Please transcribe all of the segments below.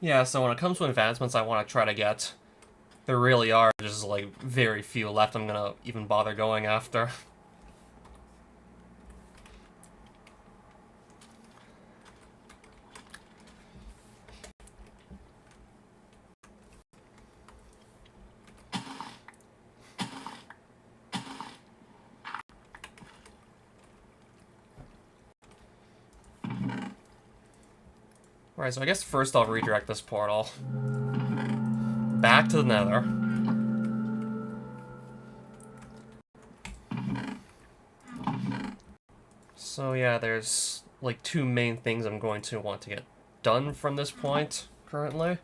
Yeah, so when it comes to advancements I want to try to get, there really are just, like, very few left I'm gonna even bother going after. Alright, so I guess first I'll redirect this portal. Back to the Nether. So yeah, there's like two main things I'm going to want to get done from this point, currently.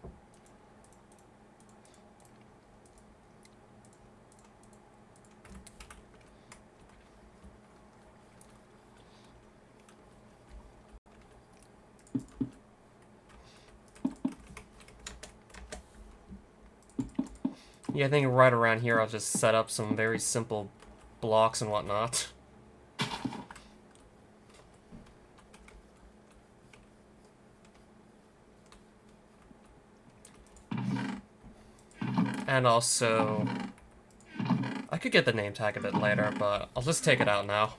Yeah, I think right around here I'll just set up some very simple blocks and whatnot. And also, I could get the name tag a bit later, but I'll just take it out now.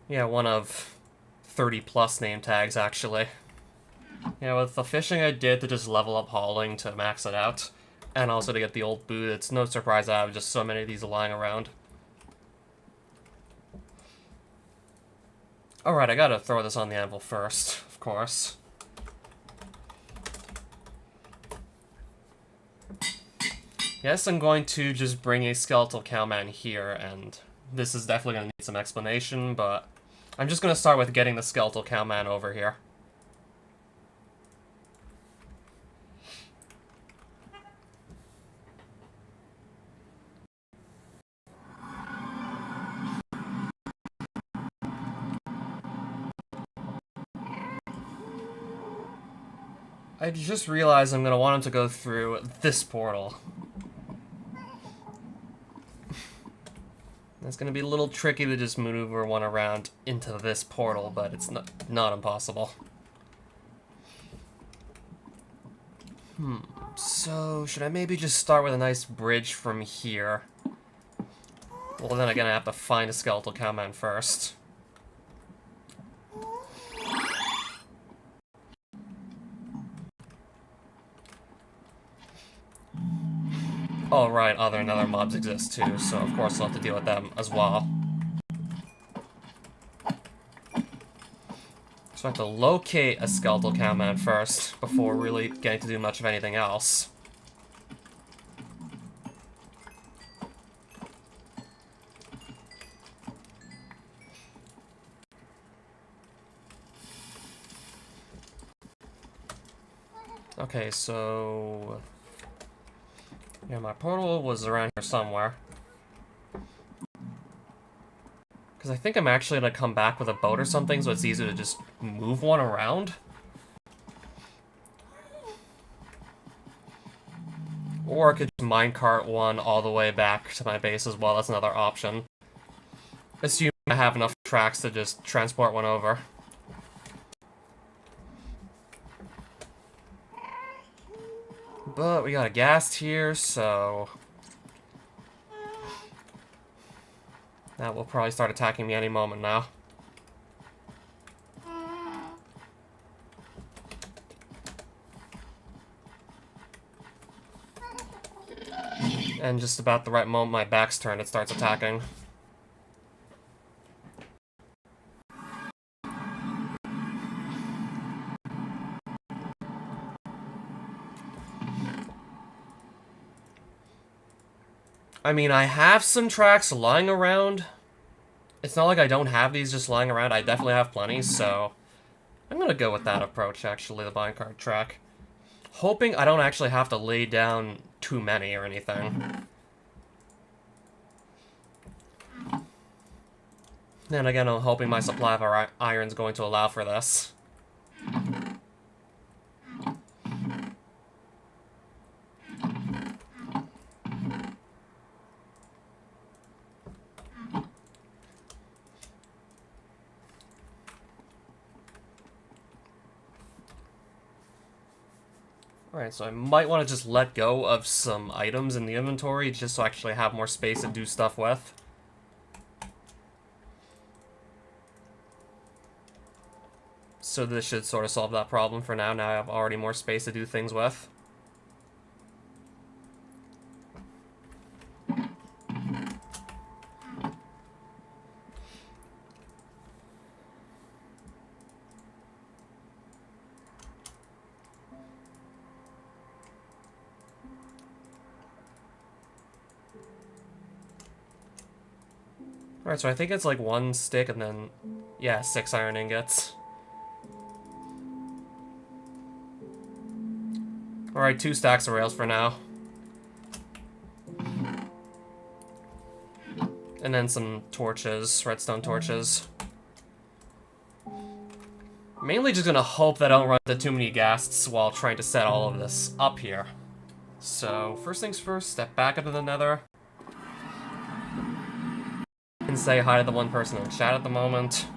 Yeah, one of 30 plus name tags, actually. Yeah, with the fishing I did to just level up hauling to max it out, and also to get the old boot, it's no surprise I have just so many of these lying around. Alright, I gotta throw this on the anvil first, of course. Yes, I'm going to just bring a skeletal cowman here, and this is definitely going to need some explanation, but I'm just going to start with getting the skeletal cowman over here. I just realized I'm going to want him to go through this portal. It's going to be a little tricky to just maneuver one around into this portal, but it's not impossible. So should I maybe just start with a nice bridge from here? Well, then again, I have to find a skeletal cowman first. Oh, right, other mobs exist too, so of course I'll have to deal with them as well. So I have to locate a skeletal cowman first, before really getting to do much of anything else. Okay, so... yeah, my portal was around here somewhere. Because I think I'm actually going to come back with a boat or something, so it's easier to just move one around. Or I could just minecart one all the way back to my base as well. That's another option. Assuming I have enough tracks to just transport one over. But we got a ghast here, so... that will probably start attacking me any moment now. And just about the right moment my back's turned, it starts attacking. I mean, I have some tracks lying around. It's not like I don't have these just lying around. I definitely have plenty, so... I'm gonna go with that approach, actually, the minecart track. Hoping I don't actually have to lay down too many or anything. Then again, I'm hoping my supply of iron's going to allow for this. Alright, so I might want to just let go of some items in the inventory just so I actually have more space to do stuff with. So this should sort of solve that problem for now. Now I have already more space to do things with. Alright, so I think it's like 1 stick and then, yeah, 6 iron ingots. Alright, 2 stacks of rails for now. And then some torches, redstone torches. Mainly just gonna hope that I don't run into too many ghasts while trying to set all of this up here. So, first things first, step back into the nether. And say hi to the one person in chat at the moment.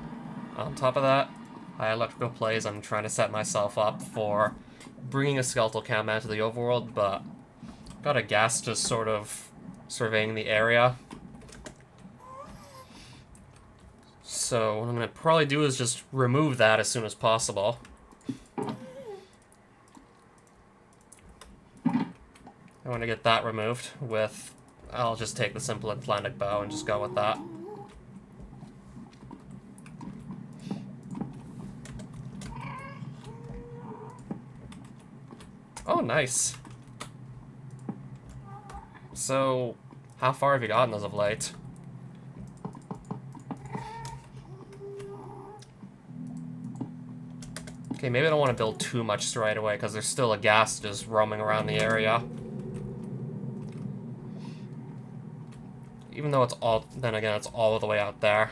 On top of that, hi electrical plays. I'm trying to set myself up for bringing a skeletal cam to the overworld, but got a ghast just sort of surveying the area. So what I'm going to probably do is just remove that as soon as possible. I want to get that removed with... I'll just take the simple Atlantic bow and just go with that. Oh, nice. So, how far have you gotten as of late? Okay, maybe I don't want to build too much straight away, because there's still a ghast just roaming around the area. Even though it's all... Then again, it's all the way out there.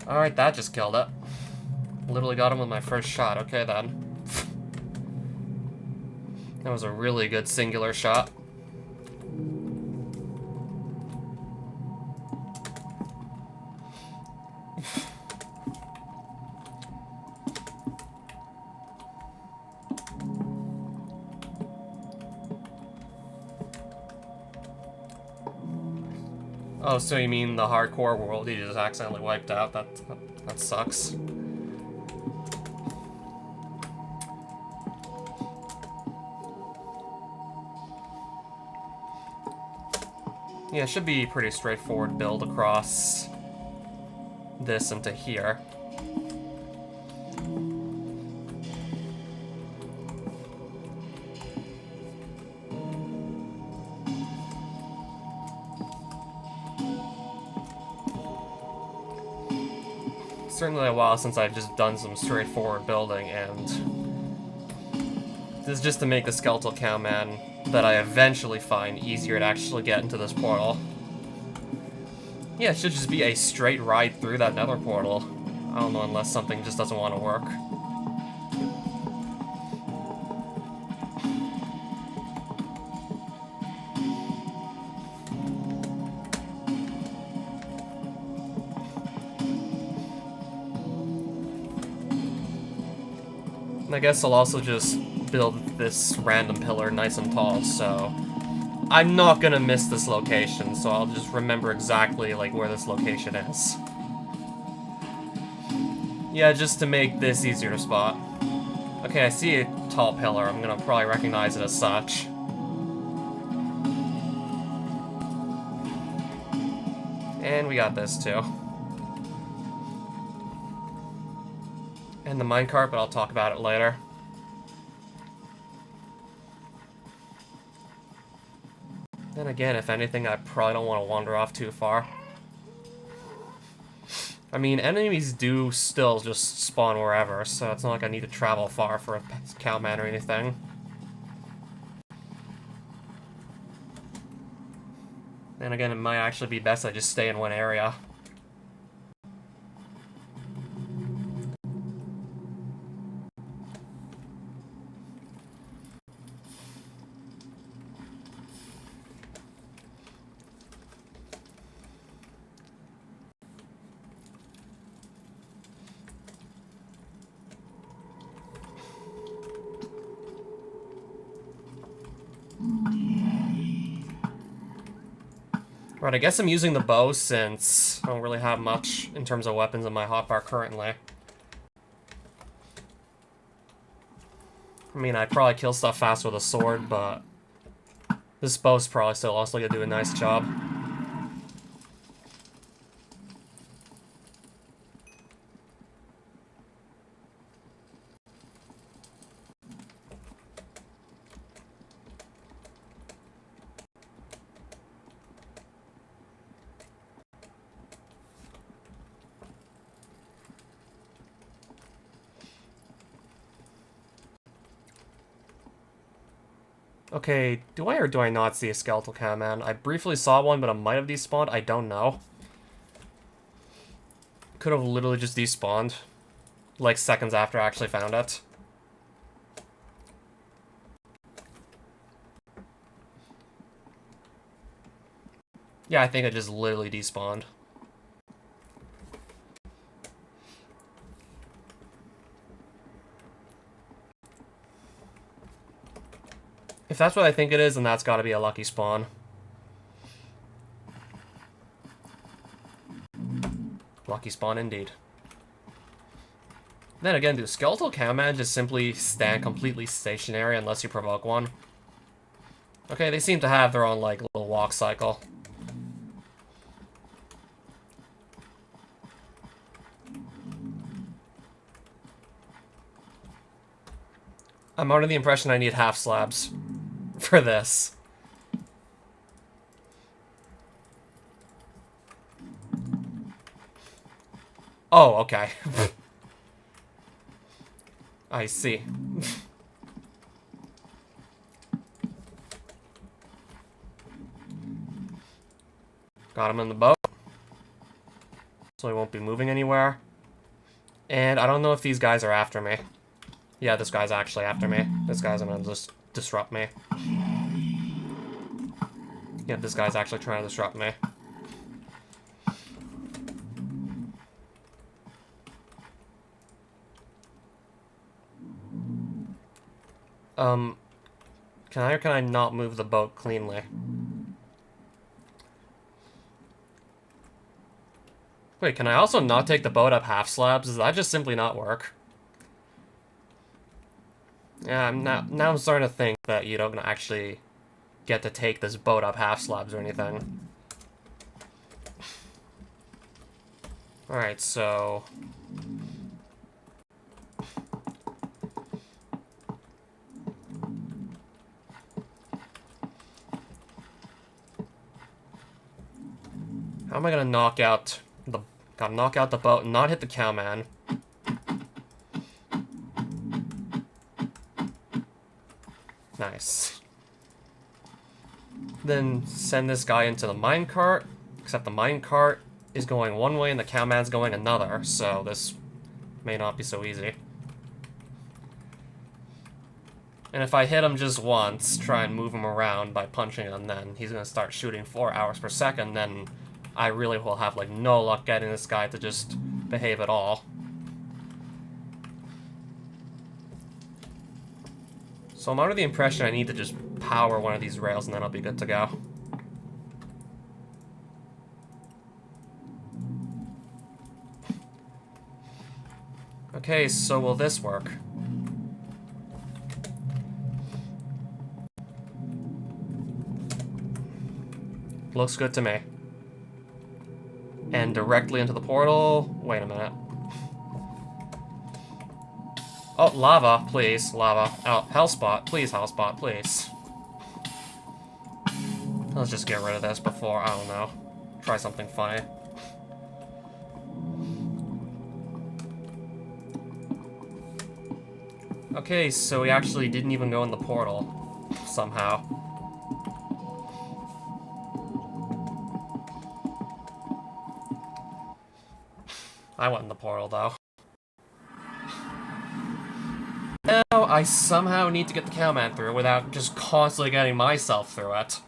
Alright, that just killed it. Literally got him with my first shot. Okay, then. That was a really good singular shot. Oh, so you mean the hardcore world you just accidentally wiped out? That sucks. Yeah, it should be pretty straightforward build across this into here. Certainly a while since I've just done some straightforward building, and this is just to make the skeletal cowman that I eventually find easier to actually get into this portal. Yeah, it should just be a straight ride through that nether portal. I don't know, unless something just doesn't want to work. And I guess I'll also just build this random pillar nice and tall, so I'm not gonna miss this location, so I'll just remember exactly like where this location is. Yeah, just to make this easier to spot. Okay, I see a tall pillar. I'm gonna probably recognize it as such. And we got this too. And the minecart, but I'll talk about it later. Then again, if anything, I probably don't want to wander off too far. I mean, enemies do still just spawn wherever, so it's not like I need to travel far for a cowman or anything. Then again, it might actually be best I just stay in one area. Right, I guess I'm using the bow since I don't really have much in terms of weapons in my hotbar currently. I mean, I'd probably kill stuff faster with a sword, but this bow's probably still also gonna do a nice job. Okay, do I or do I not see a skeletal cowman? I briefly saw one, but it might have despawned. I don't know. Could have literally just despawned, like seconds after I actually found it. Yeah, I think it just literally despawned. If that's what I think it is, then that's gotta be a lucky spawn. Lucky spawn indeed. Then again, do skeletal cowman just simply stand completely stationary unless you provoke one? Okay, they seem to have their own, like, little walk cycle. I'm under the impression I need half slabs for this. Oh, okay. I see. Got him in the boat. So he won't be moving anywhere. And I don't know if these guys are after me. Yeah, this guy's actually after me. This guy's gonna just disrupt me. Yeah, this guy's actually trying to disrupt me. Can I or can I not move the boat cleanly? Wait, can I also not take the boat up half slabs? Does that just simply not work? Yeah, now I'm starting to think that you don't actually get to take this boat up half slabs or anything. Alright, so... how am I gonna knock out the... gotta knock out the boat and not hit the cowman? Nice. Then send this guy into the minecart, except the minecart is going one way and the cowman's going another, so this may not be so easy. And if I hit him just once, try and move him around by punching him, then he's gonna start shooting 4 hours per second, then I really will have, like, no luck getting this guy to just behave at all. So I'm under the impression I need to just power one of these rails and then I'll be good to go. Okay, so will this work? Looks good to me. And directly into the portal. Wait a minute. Oh, lava, please, lava. Oh, hellspot, please, hellspot, please. Let's just get rid of this before, I don't know, try something funny. Okay, so we actually didn't even go in the portal, somehow. I went in the portal, though. Now, I somehow need to get the cowman through without just constantly getting myself through it.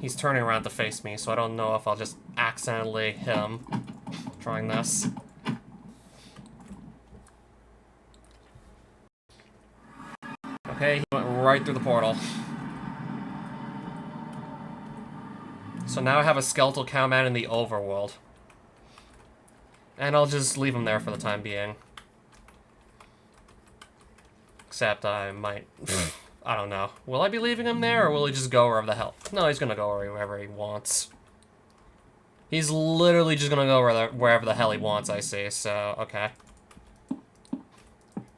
He's turning around to face me, so I don't know if I'll just accidentally hit him trying this. Okay, he went right through the portal. So now I have a skeletal cowman in the overworld. And I'll just leave him there for the time being. Except I might... I don't know. Will I be leaving him there, or will he just go wherever the hell? No, he's gonna go wherever he wants. He's literally just gonna go wherever the hell he wants, I see, so, okay.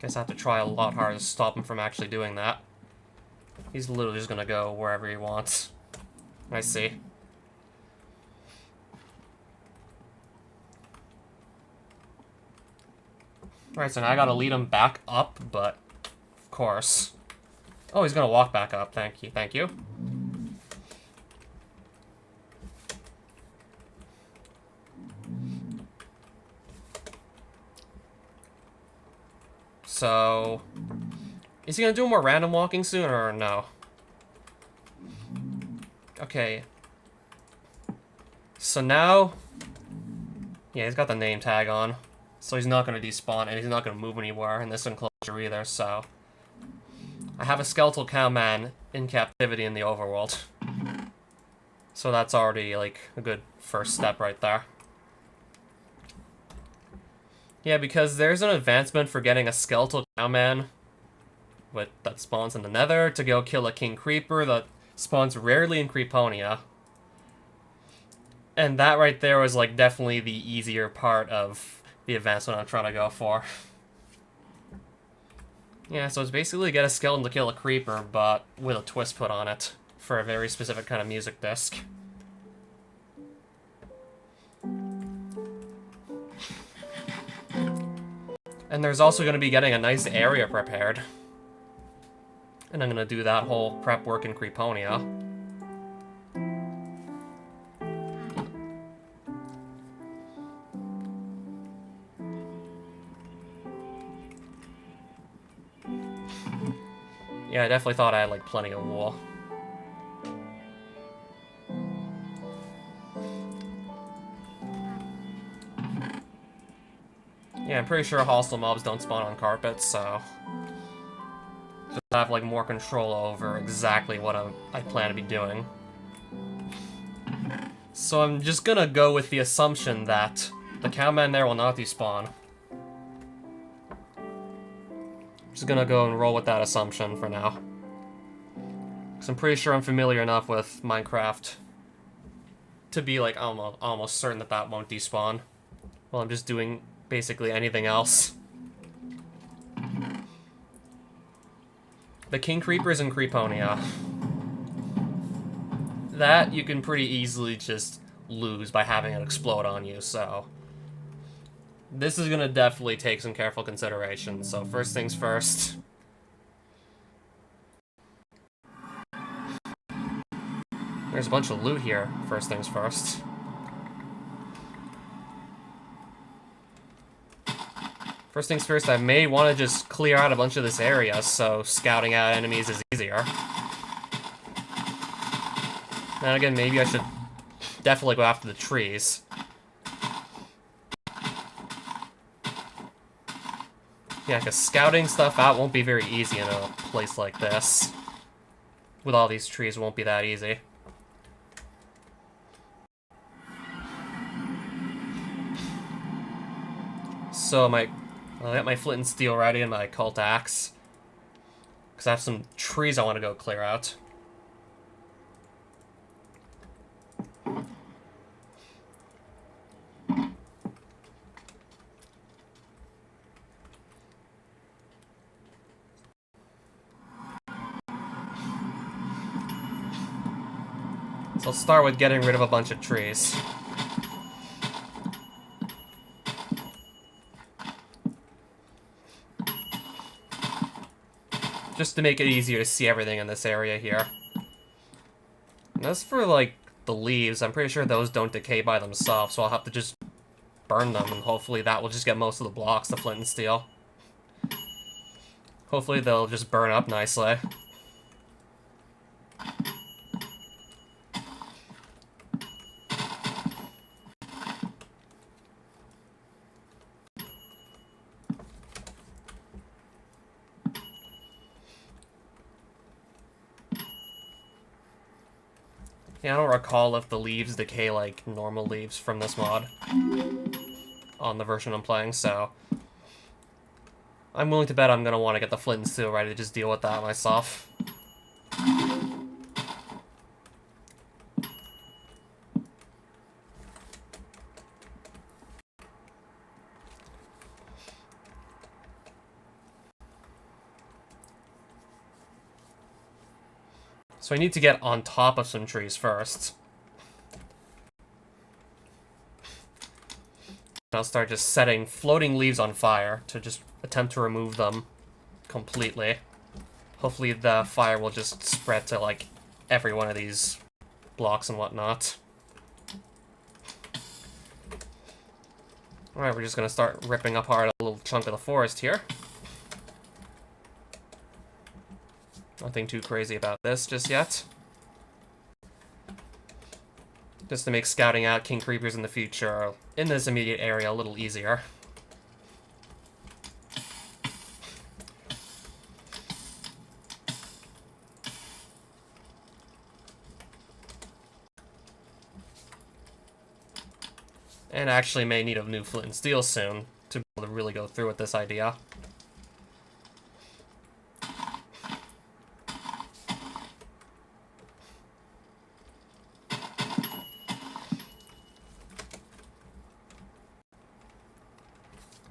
Guess I have to try a lot harder to stop him from actually doing that. He's literally just gonna go wherever he wants. I see. Right, so now I gotta lead him back up, but... Of course. Oh, he's gonna walk back up. Thank you. Thank you. So... Is he gonna do more random walking soon, or no? Okay. So now... Yeah, he's got the name tag on. So he's not gonna despawn, and he's not gonna move anywhere in this enclosure either, so... I have a skeletal cowman in captivity in the overworld. So that's already, like, a good first step right there. Yeah, because there's an advancement for getting a skeletal cowman that spawns in the nether to go kill a king creeper that spawns rarely in Creeponia. And that right there was, like, definitely the easier part of the advancement I'm trying to go for. Yeah, so it's basically get a skeleton to kill a creeper, but with a twist put on it for a very specific kind of music disc. And there's also going to be getting a nice area prepared. And I'm going to do that whole prep work in Creeponia. Yeah, I definitely thought I had, like, plenty of wool. Yeah, I'm pretty sure hostile mobs don't spawn on carpets, so... Just have, like, more control over exactly what I plan to be doing. So I'm just gonna go with the assumption that the cowman there will not despawn. Just gonna go and roll with that assumption for now. Because I'm pretty sure I'm familiar enough with Minecraft to be, like, almost certain that that won't despawn. Well, I'm just doing basically anything else. The king creepers in Creeponia. That you can pretty easily just lose by having it explode on you, so... This is gonna definitely take some careful consideration, so first things first. There's a bunch of loot here, first things first. First things first, I may want to just clear out a bunch of this area, so scouting out enemies is easier. Then again, maybe I should definitely go after the trees. Yeah, because scouting stuff out won't be very easy in a place like this. With all these trees, it won't be that easy. So I'll get my flint and steel ready and my cult axe. Because I have some trees I want to go clear out. So I'll start with getting rid of a bunch of trees. Just to make it easier to see everything in this area here. And as for, like, the leaves, I'm pretty sure those don't decay by themselves, so I'll have to just burn them, and hopefully that will just get most of the blocks, the flint and steel. Hopefully they'll just burn up nicely. Yeah, I don't recall if the leaves decay like normal leaves from this mod on the version I'm playing, so I'm willing to bet I'm gonna want to get the flint and steel ready to just deal with that myself. So I need to get on top of some trees first. I'll start just setting floating leaves on fire to just attempt to remove them completely. Hopefully the fire will just spread to, like, every one of these blocks and whatnot. Alright, we're just gonna start ripping apart a little chunk of the forest here. Nothing too crazy about this just yet. Just to make scouting out king creepers in the future, in this immediate area, a little easier. And actually may need a new flint and steel soon to be able to really go through with this idea.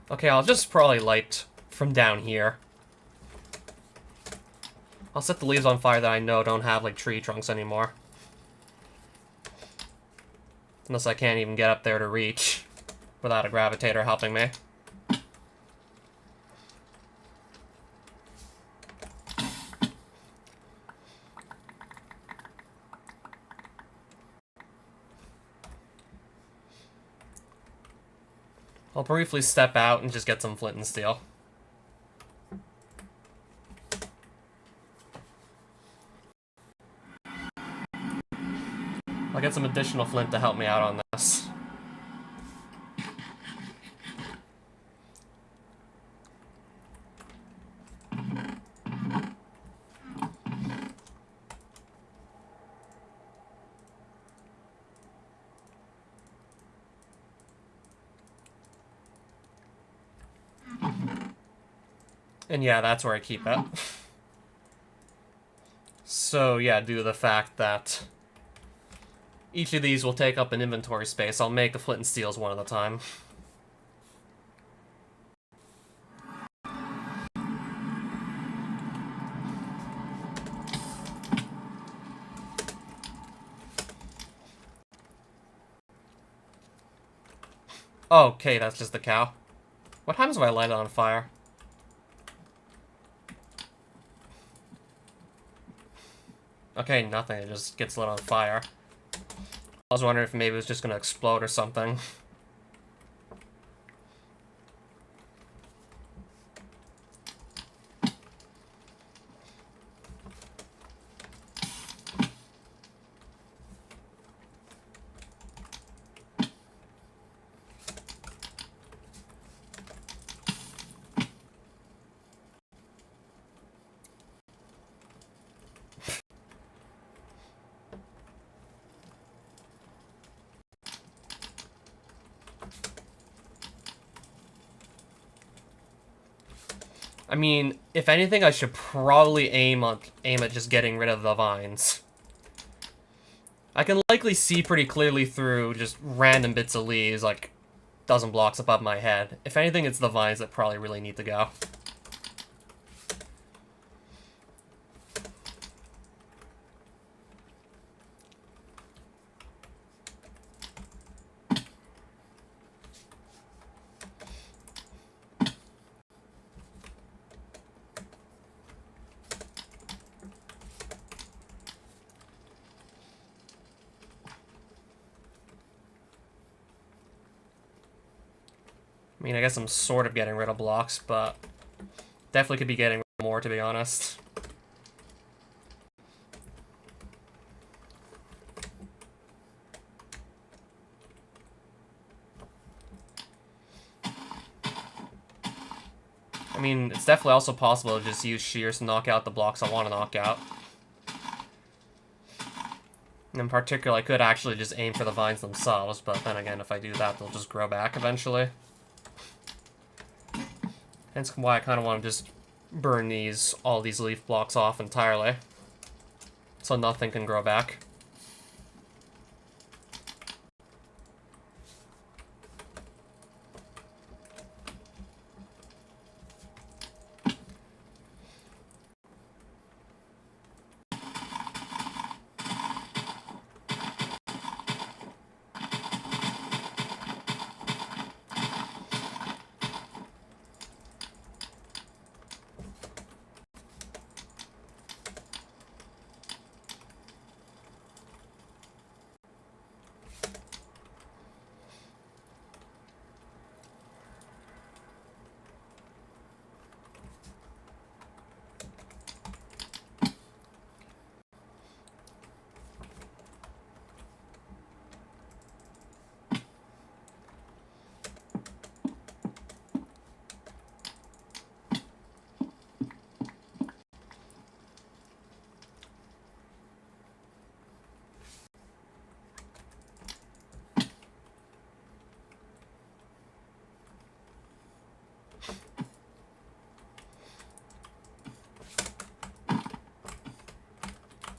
Okay, I'll just probably light from down here. I'll set the leaves on fire that I know don't have, like, tree trunks anymore. Unless I can't even get up there to reach without a gravitator helping me. I'll briefly step out and just get some flint and steel. I'll get some additional flint to help me out on this. And yeah, that's where I keep it. So yeah, due to the fact that each of these will take up an inventory space, I'll make the flint and steels one at a time. Okay, that's just the cow. What happens if I light it on fire? Okay, nothing. It just gets lit on fire. I was wondering if maybe it was just gonna explode or something. I mean, if anything, I should probably aim at just getting rid of the vines. I can likely see pretty clearly through just random bits of leaves, like a dozen blocks above my head. If anything, it's the vines that probably really need to go. I mean, I guess I'm sort of getting rid of blocks, but definitely could be getting rid of more, to be honest. I mean, it's definitely also possible to just use shears to knock out the blocks I want to knock out. In particular, I could actually just aim for the vines themselves, but then again, if I do that, they'll just grow back eventually. Hence why I kind of want to just burn all these leaf blocks off entirely, so nothing can grow back.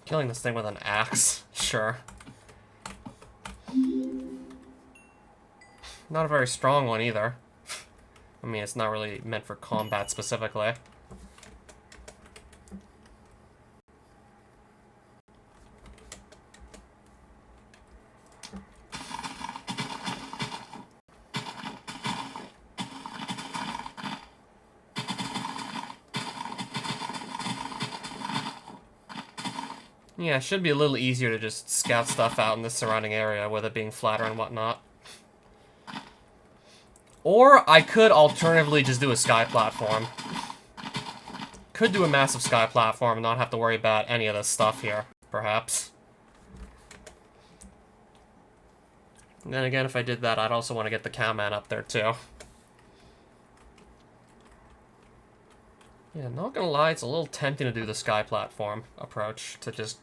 Killing this thing with an axe, sure. Not a very strong one either. I mean, it's not really meant for combat specifically. Yeah, it should be a little easier to just scout stuff out in the surrounding area with it being flatter and whatnot. Or I could alternatively just do a sky platform. Could do a massive sky platform and not have to worry about any of this stuff here, perhaps. And then again, if I did that, I'd also want to get the cowman up there too. Yeah, not gonna lie, it's a little tempting to do the sky platform approach, to just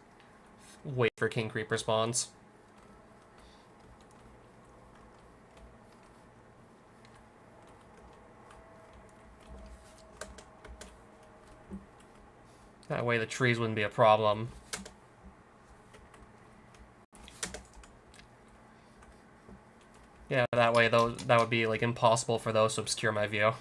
wait for King Creeper spawns. That way the trees wouldn't be a problem. Yeah, that way that would be like impossible for those to obscure my view.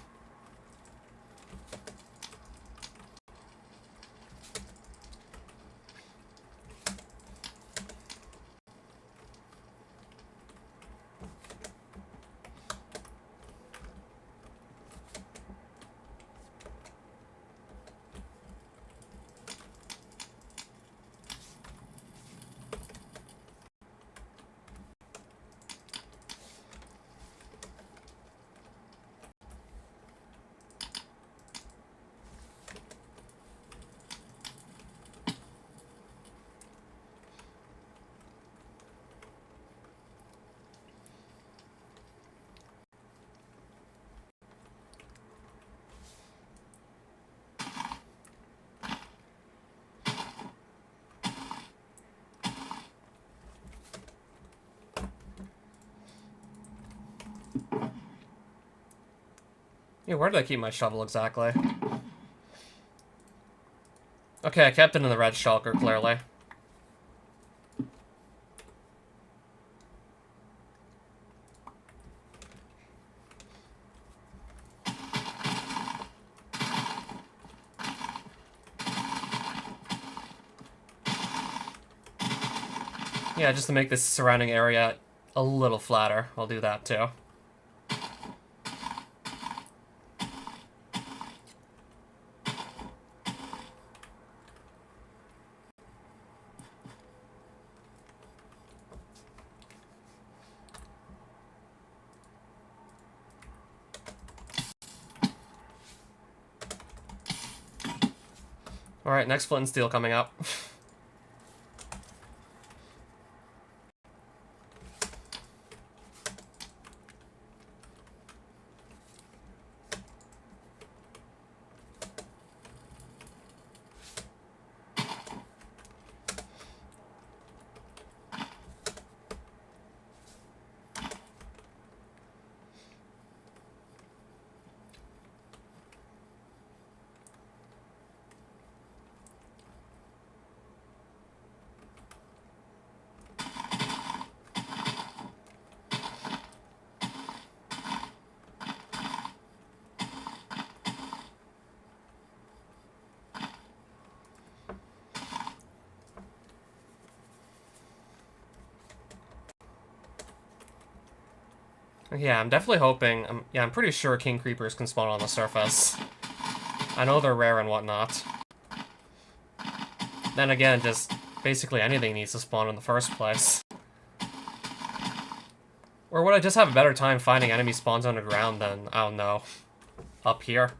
Yeah, where did I keep my shovel exactly? Okay, I kept it in the red shulker, clearly. Yeah, just to make this surrounding area a little flatter. I'll do that too. Alright, next flint and steel coming up. Yeah, I'm definitely hoping... yeah, I'm pretty sure king creepers can spawn on the surface. I know they're rare and whatnot. Then again, just basically anything needs to spawn in the first place. Or would I just have a better time finding enemy spawns underground than, I don't know, up here?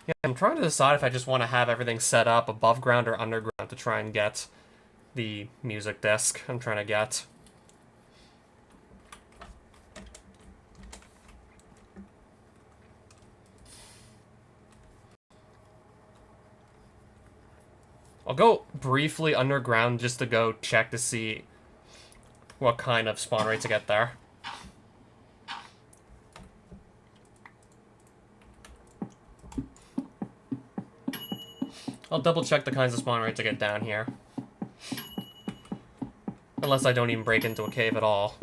Yeah, I'm trying to decide if I just want to have everything set up above ground or underground to try and get the music disc I'm trying to get. I'll go briefly underground just to go check to see what kind of spawn rate to get there. I'll double check the kinds of spawn rate to get down here. Unless I don't even break into a cave at all.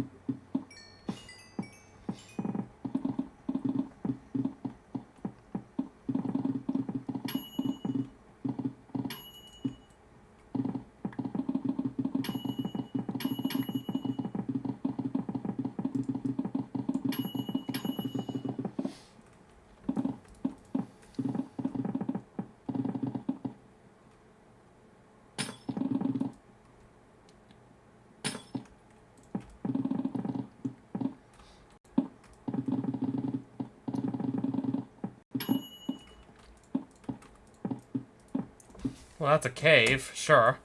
Well, that's a cave, sure.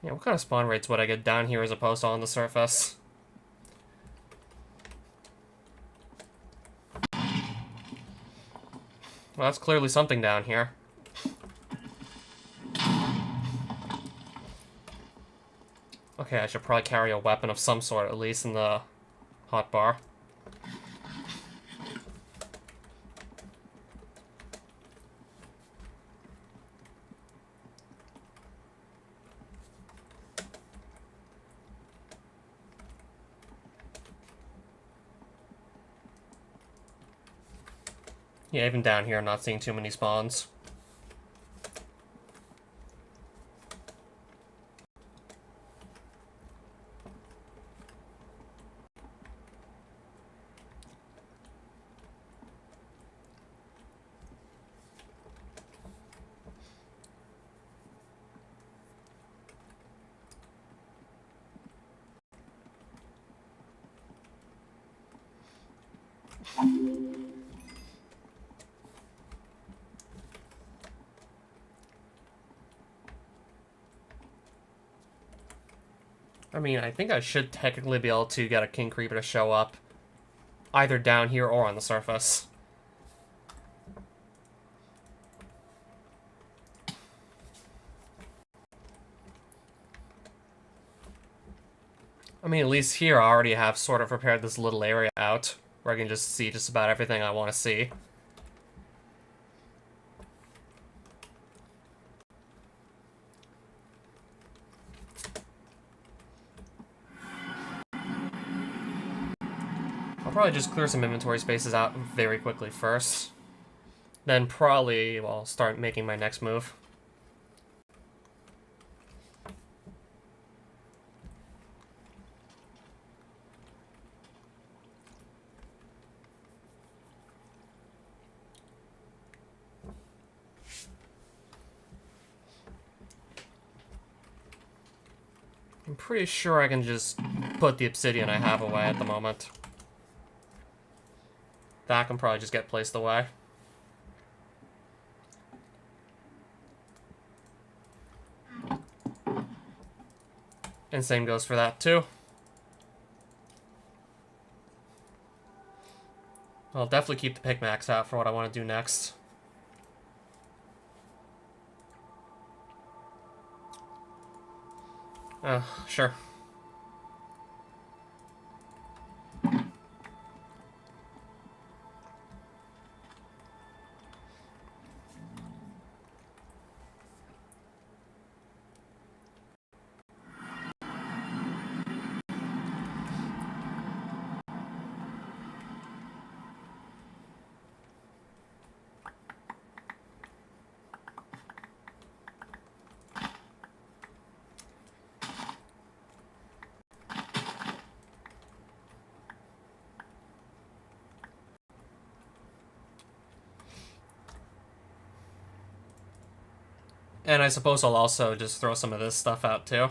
Yeah, what kind of spawn rates would I get down here as opposed to on the surface? Well, that's clearly something down here. Okay, I should probably carry a weapon of some sort, at least in the hotbar. Yeah, even down here, I'm not seeing too many spawns. I mean, I think I should technically be able to get a king creeper to show up either down here or on the surface. I mean, at least here I already have sort of prepared this little area out where I can just see just about everything I want to see. I'll probably just clear some inventory spaces out very quickly first. Then probably, well, start making my next move. I'm pretty sure I can just put the obsidian I have away at the moment. That can probably just get placed away. And same goes for that too. I'll definitely keep the pickaxe out for what I want to do next. Sure. And I suppose I'll also just throw some of this stuff out too.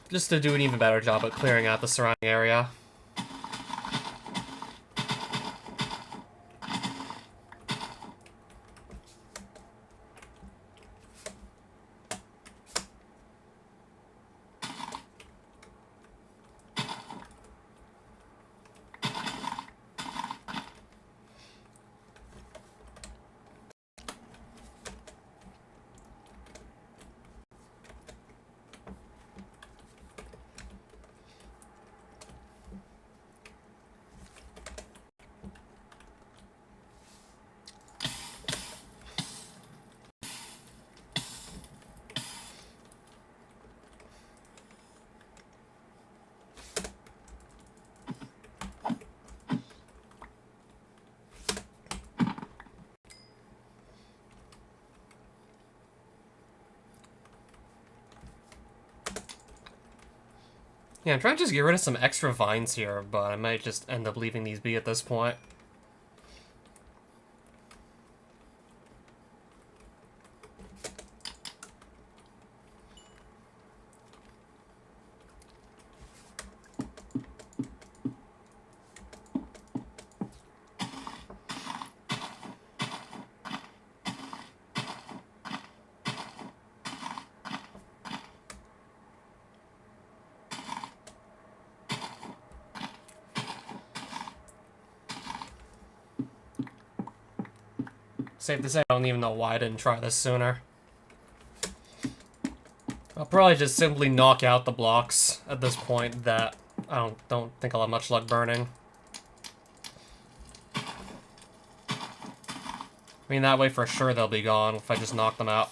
Just to do an even better job at clearing out the surrounding area. Yeah, I'm trying to just get rid of some extra vines here, but I might just end up leaving these be at this point. Safe to say, I don't even know why I didn't try this sooner. I'll probably just simply knock out the blocks at this point that I don't think I'll have much luck burning. I mean, that way for sure they'll be gone if I just knock them out.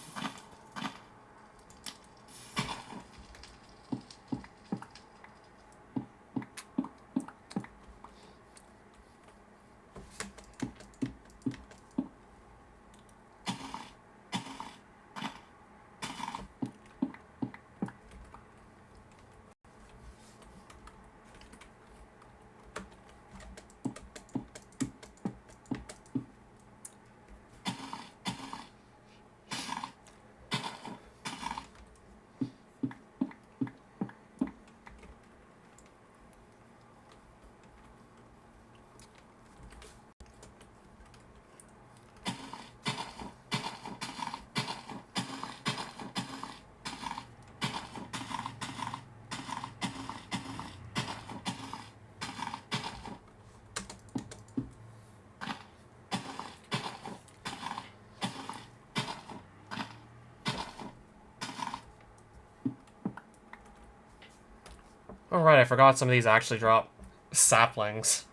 Oh right, I forgot some of these actually drop saplings.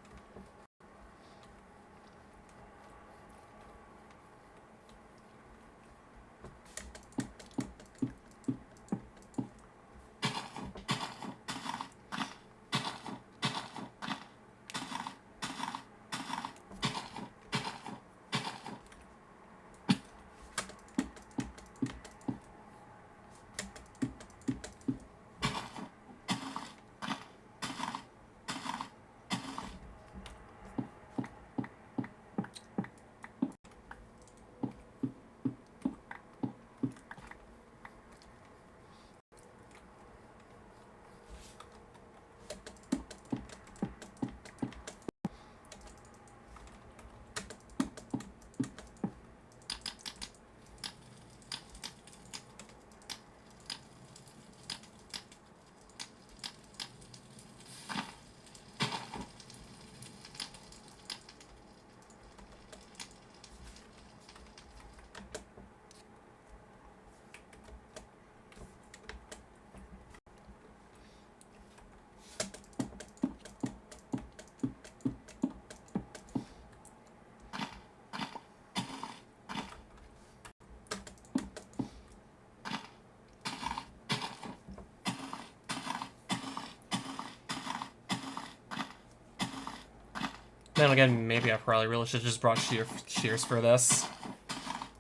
Then again, maybe I probably really should have just brought shears for this.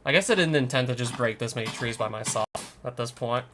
I guess I didn't intend to just break this many trees by myself at this point.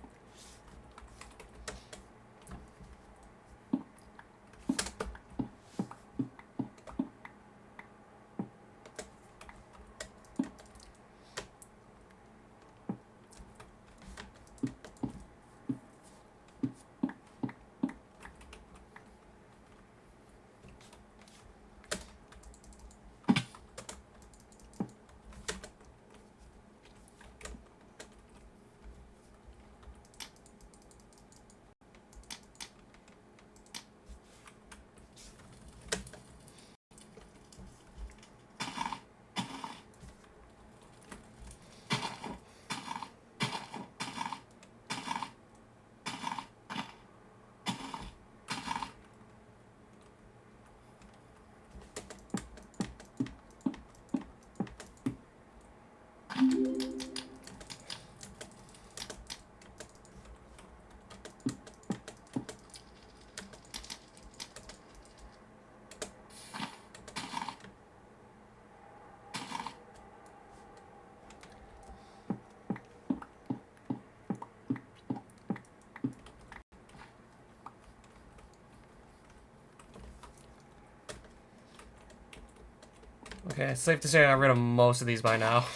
Okay, it's safe to say I got rid of most of these by now.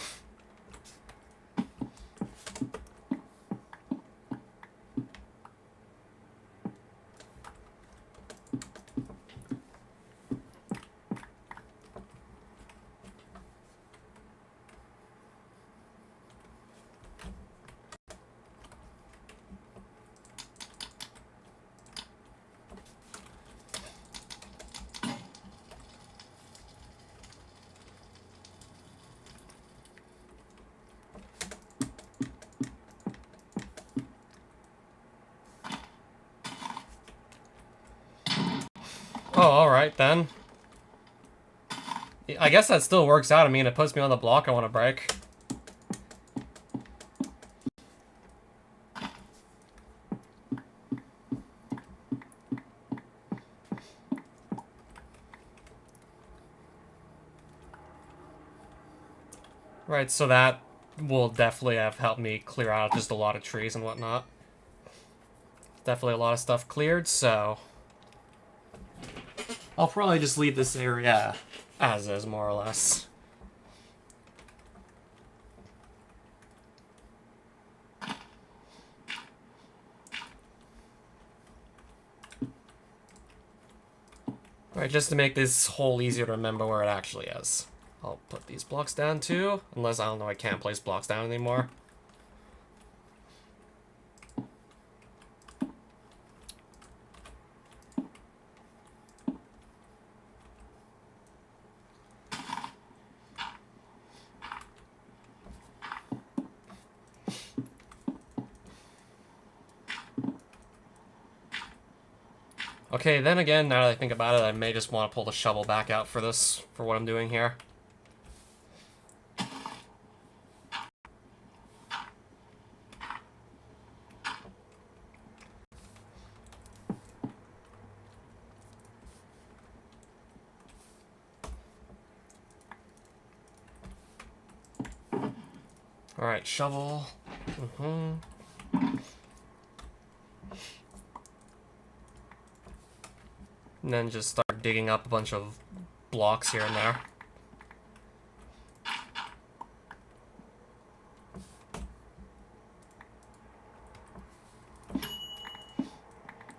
Oh, alright then. I guess that still works out. I mean, it puts me on the block I want to break. Right, so that will definitely have helped me clear out just a lot of trees and whatnot. Definitely a lot of stuff cleared, so I'll probably just leave this area as is, more or less. Alright, just to make this hole easier to remember where it actually is. I'll put these blocks down too, unless I don't know I can't place blocks down anymore. Okay, then again, now that I think about it, I may just want to pull the shovel back out for this, for what I'm doing here. Alright, shovel. And then just start digging up a bunch of blocks here and there.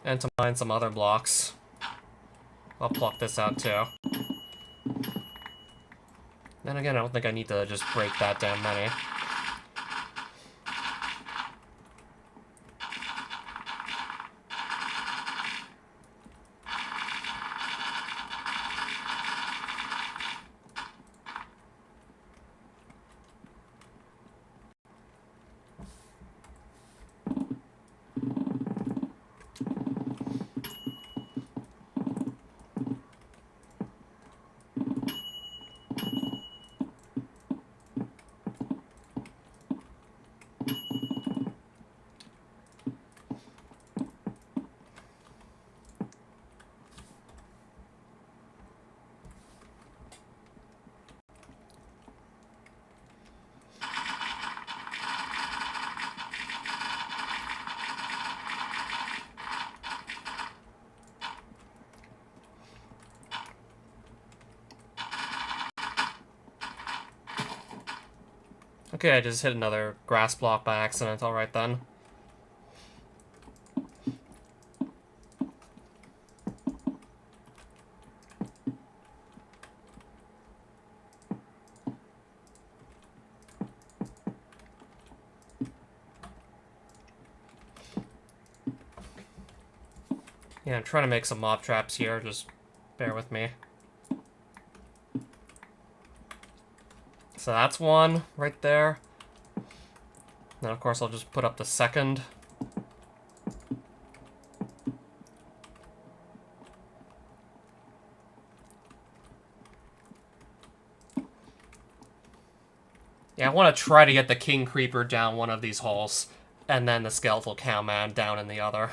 And to mine some other blocks. I'll pluck this out too. Then again, I don't think I need to just break that damn many. Okay, I just hit another grass block by accident, alright then. Yeah, I'm trying to make some mob traps here, just bear with me. So that's one right there. Then of course I'll just put up the second. Yeah, I want to try to get the King Creeper down one of these holes, and then the Skeletal Cowman down in the other.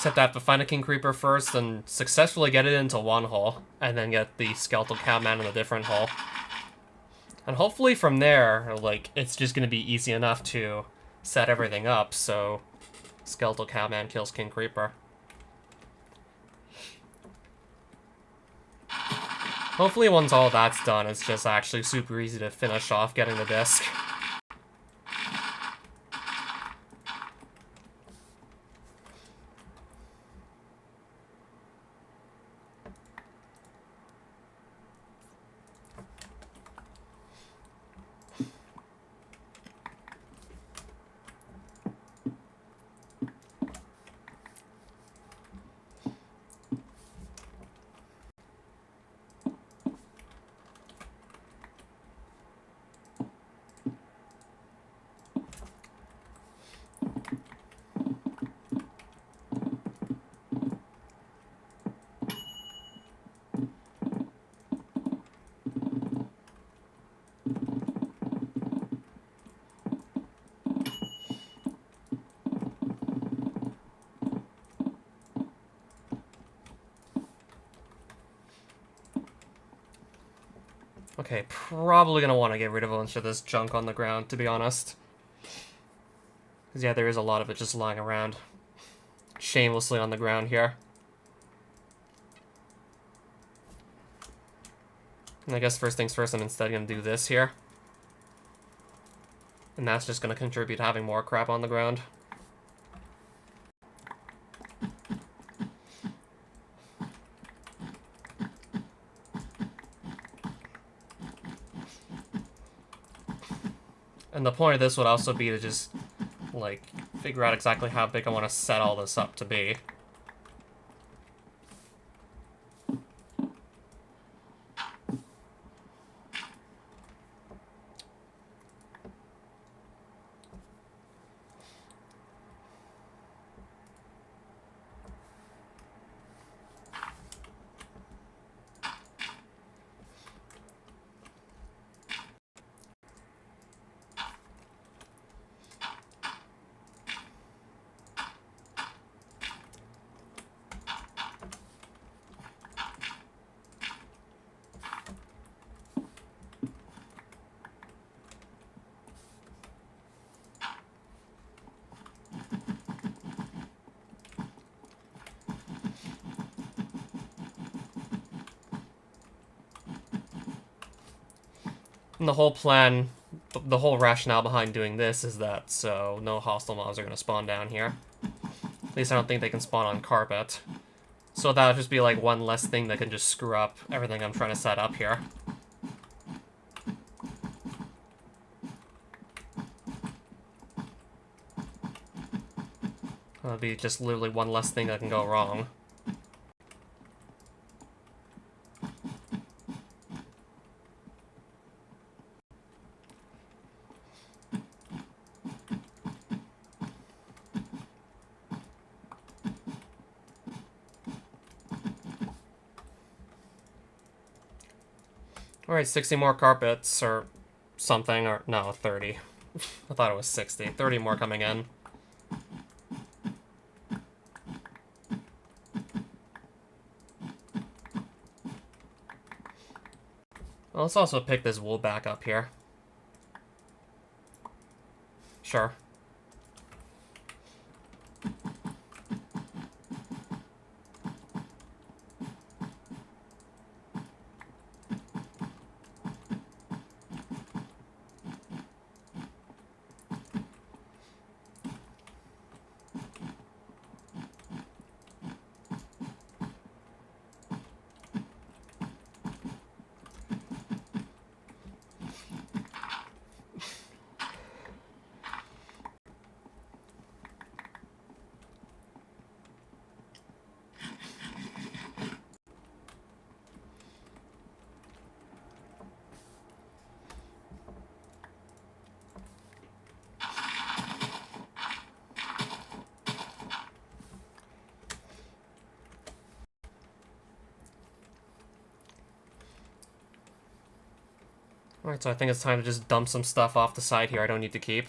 Except I have to find a King Creeper first and successfully get it into one hole, and then get the Skeletal Cowman in a different hole. And hopefully from there, like, it's just gonna be easy enough to set everything up, so Skeletal Cowman kills King Creeper. Hopefully once all that's done, it's just actually super easy to finish off getting the disc. Okay, probably gonna want to get rid of a bunch of this junk on the ground, to be honest. Because, yeah, there is a lot of it just lying around shamelessly on the ground here. And I guess first things first, I'm instead gonna do this here. And that's just gonna contribute to having more crap on the ground. And the point of this would also be to just, like, figure out exactly how big I want to set all this up to be. And the whole plan, the whole rationale behind doing this is that so no hostile mobs are going to spawn down here. At least I don't think they can spawn on carpet. So that would just be like one less thing that can just screw up everything I'm trying to set up here. That would be just literally one less thing that can go wrong. Alright, 60 more carpets, or something, or no, 30. I thought it was 60. 30 more coming in. Well, let's also pick this wool back up here. Sure. Alright, so I think it's time to just dump some stuff off the side here I don't need to keep.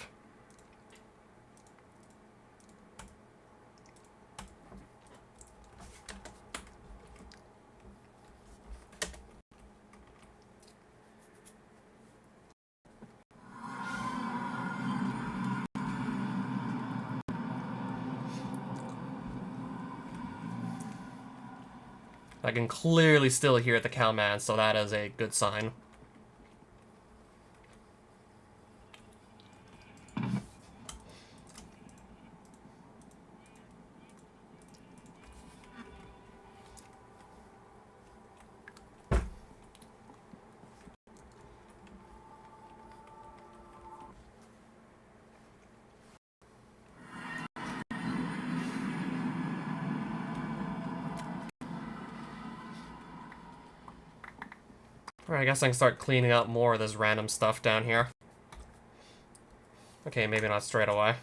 I can clearly still hear the cowman, so that is a good sign. Alright, I guess I can start cleaning up more of this random stuff down here. Okay, maybe not straight away.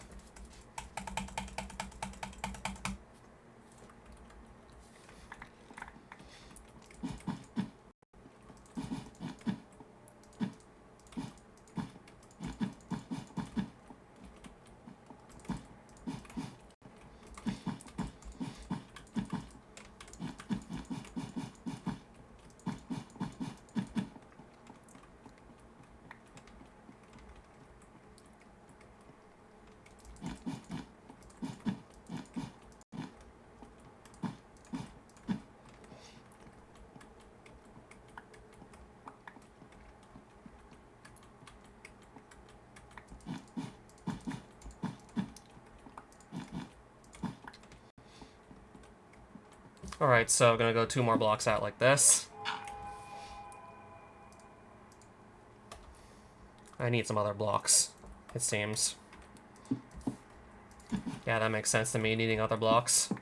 Alright, so I'm gonna go 2 more blocks out like this. I need some other blocks, it seems. Yeah, that makes sense to me, needing other blocks.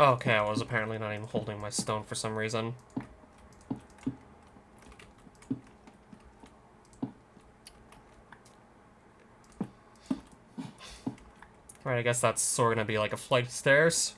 Okay, I was apparently not even holding my stone for some reason. Right, I guess that's sort of gonna be like a flight of stairs.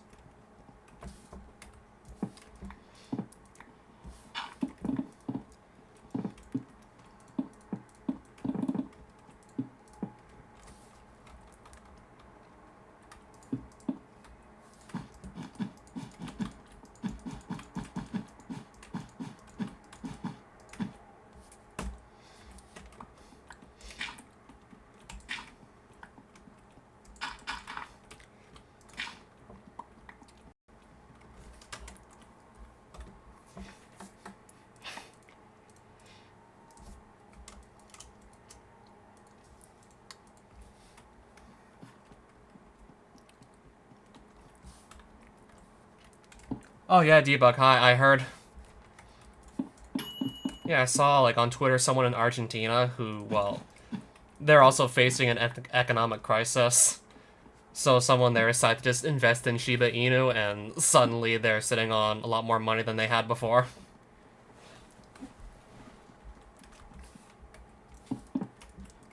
Oh yeah, Debug, hi, I heard. Yeah, I saw, like, on Twitter someone in Argentina who, well, they're also facing an economic crisis. So someone there decided to just invest in Shiba Inu, and suddenly they're sitting on a lot more money than they had before.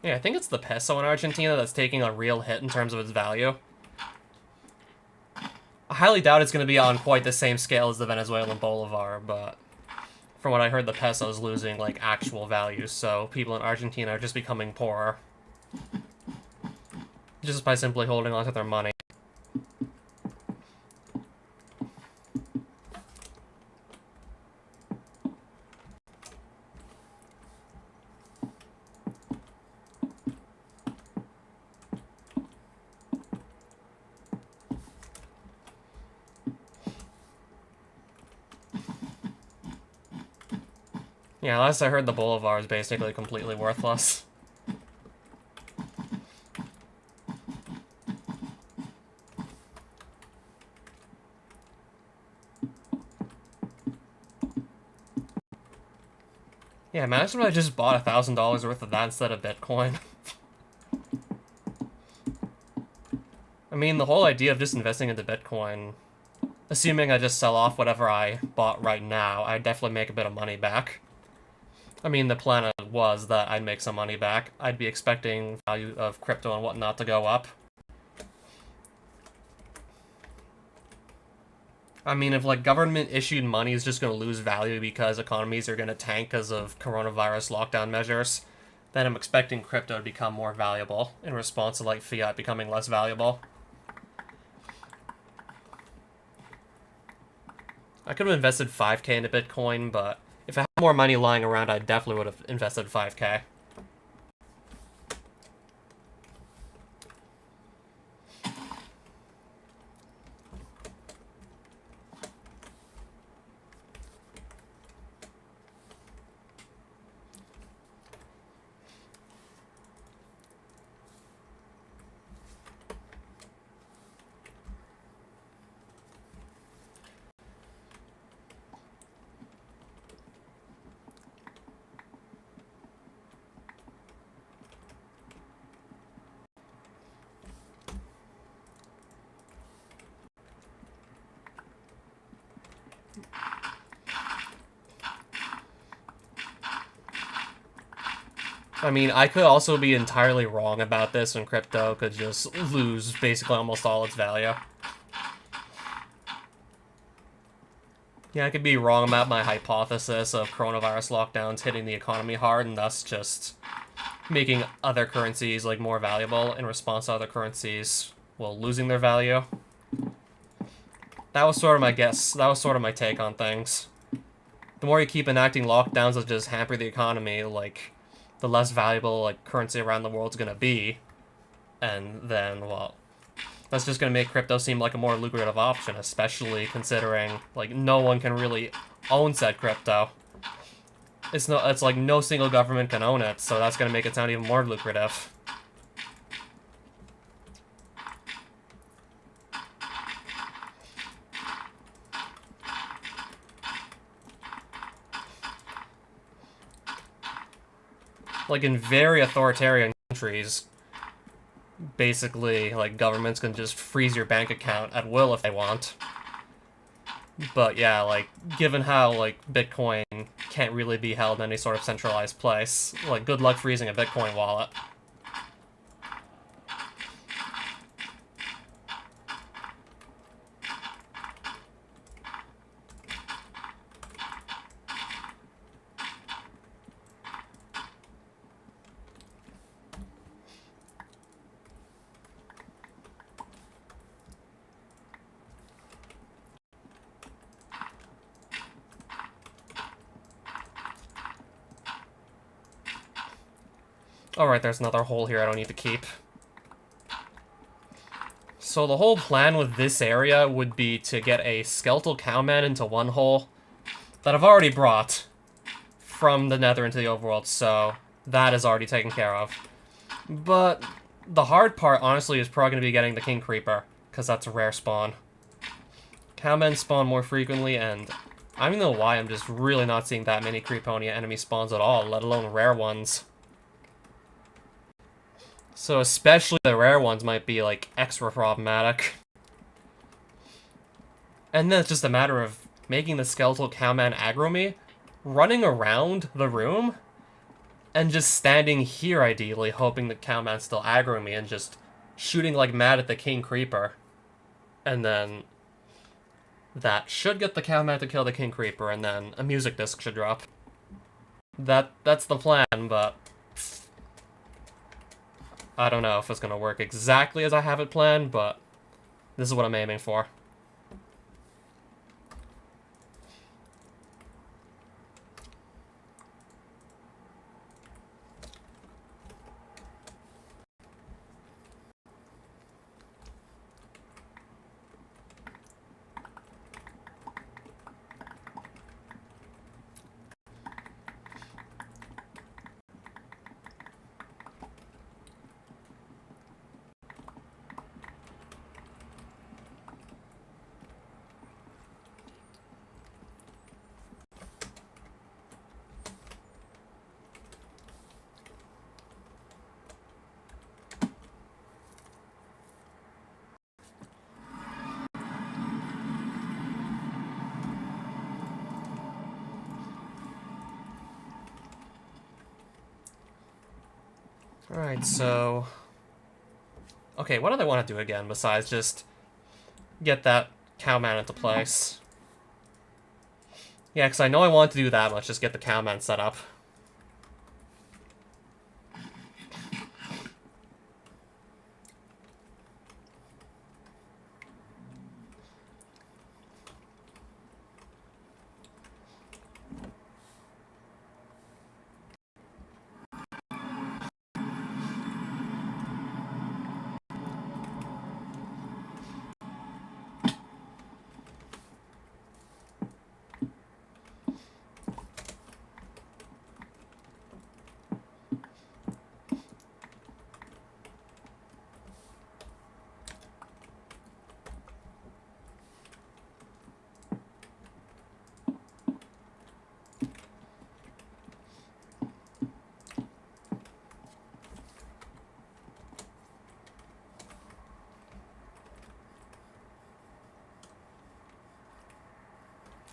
Yeah, I think it's the peso in Argentina that's taking a real hit in terms of its value. I highly doubt it's going to be on quite the same scale as the Venezuelan bolivar, but from what I heard, the peso is losing, like, actual value, so people in Argentina are just becoming poorer. Just by simply holding onto their money. Yeah, last I heard the Bolivar is basically completely worthless. Yeah, imagine if I just bought $1,000 worth of that instead of Bitcoin. I mean, the whole idea of just investing into Bitcoin, assuming I just sell off whatever I bought right now, I'd definitely make a bit of money back. I mean, the plan was that I'd make some money back. I'd be expecting value of crypto and whatnot to go up. I mean, if, like, government-issued money is just going to lose value because economies are going to tank because of coronavirus lockdown measures, then I'm expecting crypto to become more valuable in response to, like, fiat becoming less valuable. I could have invested 5k into Bitcoin, but if I had more money lying around, I definitely would have invested 5k. I mean, I could also be entirely wrong about this, and crypto could just lose basically almost all its value. Yeah, I could be wrong about my hypothesis of coronavirus lockdowns hitting the economy hard and thus just making other currencies, like, more valuable in response to other currencies, well, losing their value. That was sort of my guess. That was sort of my take on things. The more you keep enacting lockdowns that just hamper the economy, like, the less valuable, like, currency around the world's gonna be. And then, well, that's just gonna make crypto seem like a more lucrative option, especially considering, like, no one can really own said crypto. It's like no single government can own it, so that's gonna make it sound even more lucrative. Like, in very authoritarian countries, basically, like, governments can just freeze your bank account at will if they want. But yeah, like, given how, like, Bitcoin can't really be held in any sort of centralized place, like, good luck freezing a Bitcoin wallet. Alright, there's another hole here I don't need to keep. So the whole plan with this area would be to get a skeletal cowman into one hole that I've already brought from the nether into the overworld, so that is already taken care of. But the hard part, honestly, is probably going to be getting the king creeper, because that's a rare spawn. Cowmen spawn more frequently, and I don't know why I'm just really not seeing that many Creeponia enemy spawns at all, let alone rare ones. So especially the rare ones might be, like, extra problematic. And then it's just a matter of making the skeletal cowman aggro me, running around the room, and just standing here, ideally, hoping the cowman still aggro me, and just shooting like mad at the king creeper. And then that should get the cowman to kill the king creeper, and then a music disc should drop. That's the plan, but I don't know if it's gonna work exactly as I have it planned, but this is what I'm aiming for. Alright, so... Okay, what do they want to do again besides just get that cowman into place? Yeah, because I know I want to do that much, just get the cowman set up.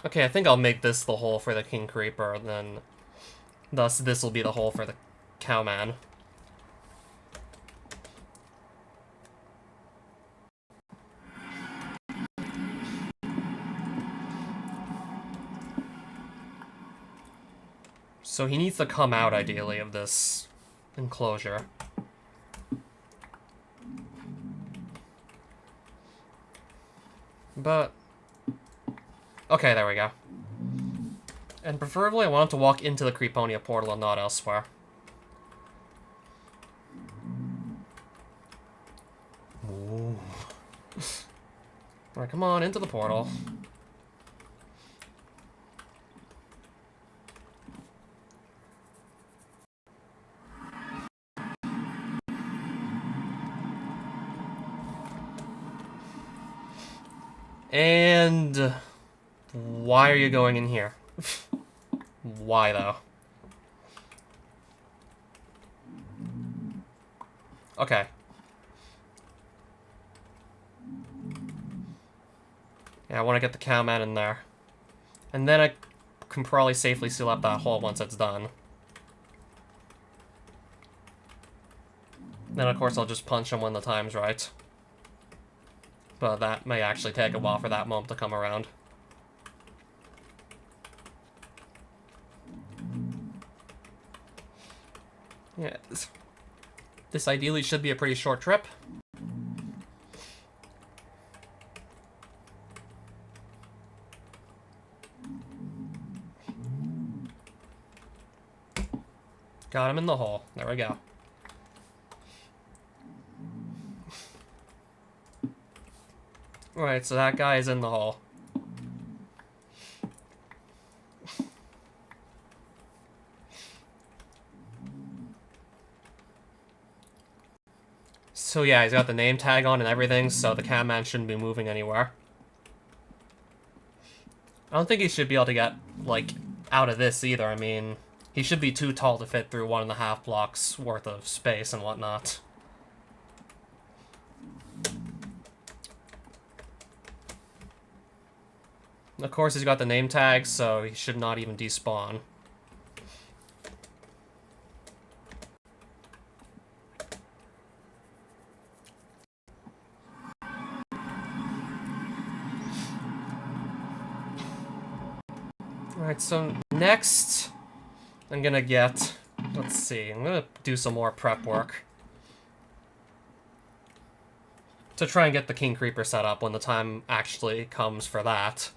Okay, I think I'll make this the hole for the King Creeper, and then thus this will be the hole for the cowman. So he needs to come out, ideally, of this enclosure. But... okay, there we go. And preferably I want him to walk into the Creeponia portal and not elsewhere. Ooh. Alright, come on, into the portal. And... why are you going in here? Why, though? Okay. Yeah, I want to get the cowman in there. And then I can probably safely seal up that hole once it's done. Then, of course, I'll just punch him when the time's right. But that may actually take a while for that moment to come around. Yeah, this ideally should be a pretty short trip. Got him in the hole. There we go. Alright, so that guy is in the hole. So yeah, he's got the name tag on and everything, so the cowman shouldn't be moving anywhere. I don't think he should be able to get, like, out of this either. I mean, he should be too tall to fit through 1.5 blocks worth of space and whatnot. Of course, he's got the name tag, so he should not even despawn. Alright, so next, I'm gonna get... let's see, I'm gonna do some more prep work. To try and get the King Creeper set up when the time actually comes for that.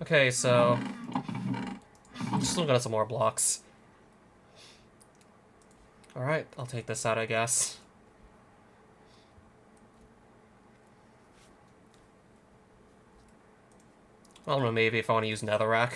Okay, so... just looking at some more blocks. Alright, I'll take this out, I guess. I don't know, maybe if I want to use Netherrack.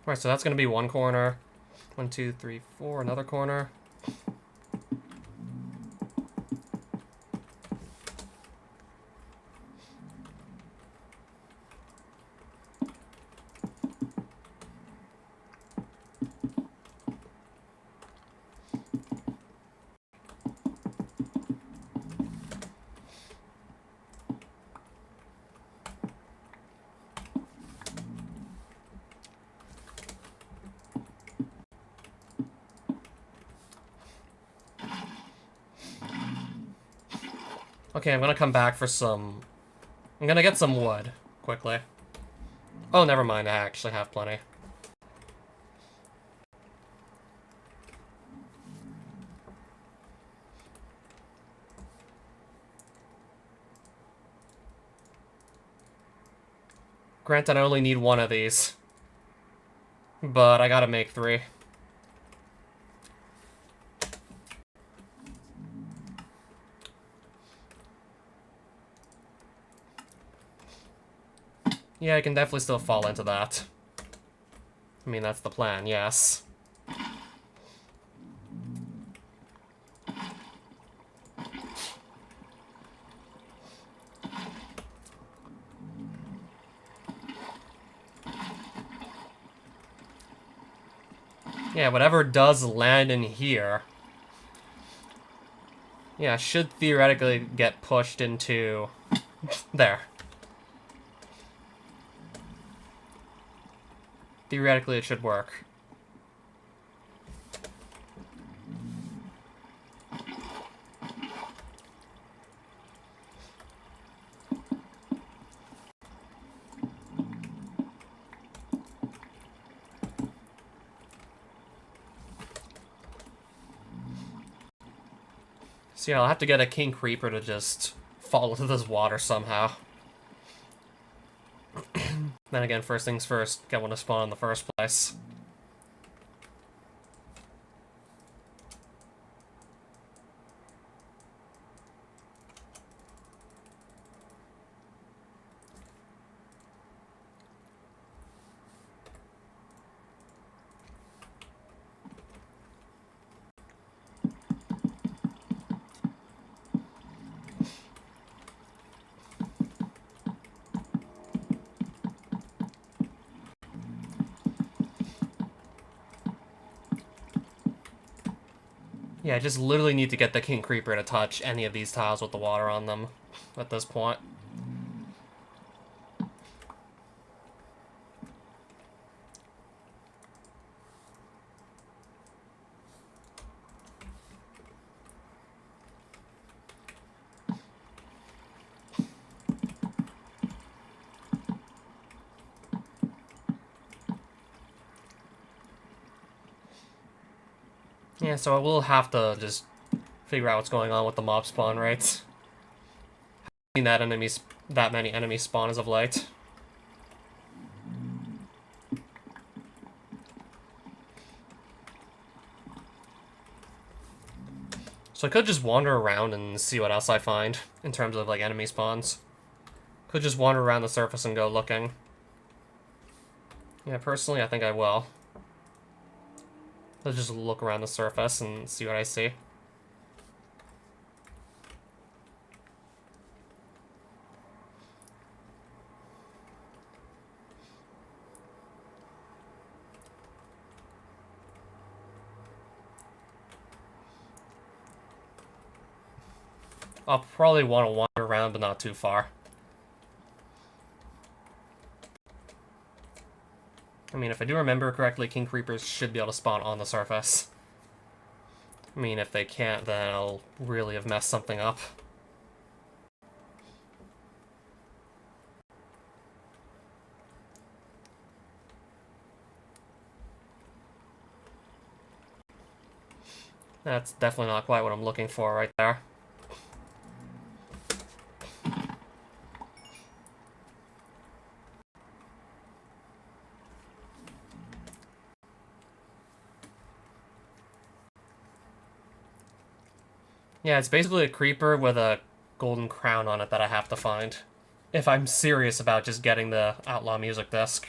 Alright, so that's going to be one corner. 1, 2, 3, 4, another corner. Okay, I'm gonna come back for some... I'm gonna get some wood, quickly. Oh, never mind, I actually have plenty. Granted, I only need one of these. But I gotta make 3. Yeah, I can definitely still fall into that. I mean, that's the plan, yes. Yeah, whatever does land in here... Yeah, should theoretically get pushed into... there. Theoretically, it should work. So yeah, I'll have to get a King Creeper to just fall into this water somehow. Then again, first things first, get one to spawn in the first place. Yeah, I just literally need to get the King Creeper to touch any of these tiles with the water on them at this point. Yeah, so I will have to just figure out what's going on with the mob spawn rates. I haven't seen that many enemies spawn as of late. So I could just wander around and see what else I find in terms of like enemy spawns. Could just wander around the surface and go looking. Yeah, personally, I think I will. Let's just look around the surface and see what I see. I'll probably want to wander around, but not too far. I mean, if I do remember correctly, King Creepers should be able to spawn on the surface. I mean, if they can't, then I'll really have messed something up. That's definitely not quite what I'm looking for right there. Yeah, it's basically a creeper with a golden crown on it that I have to find, if I'm serious about just getting the Outlaw Music disc.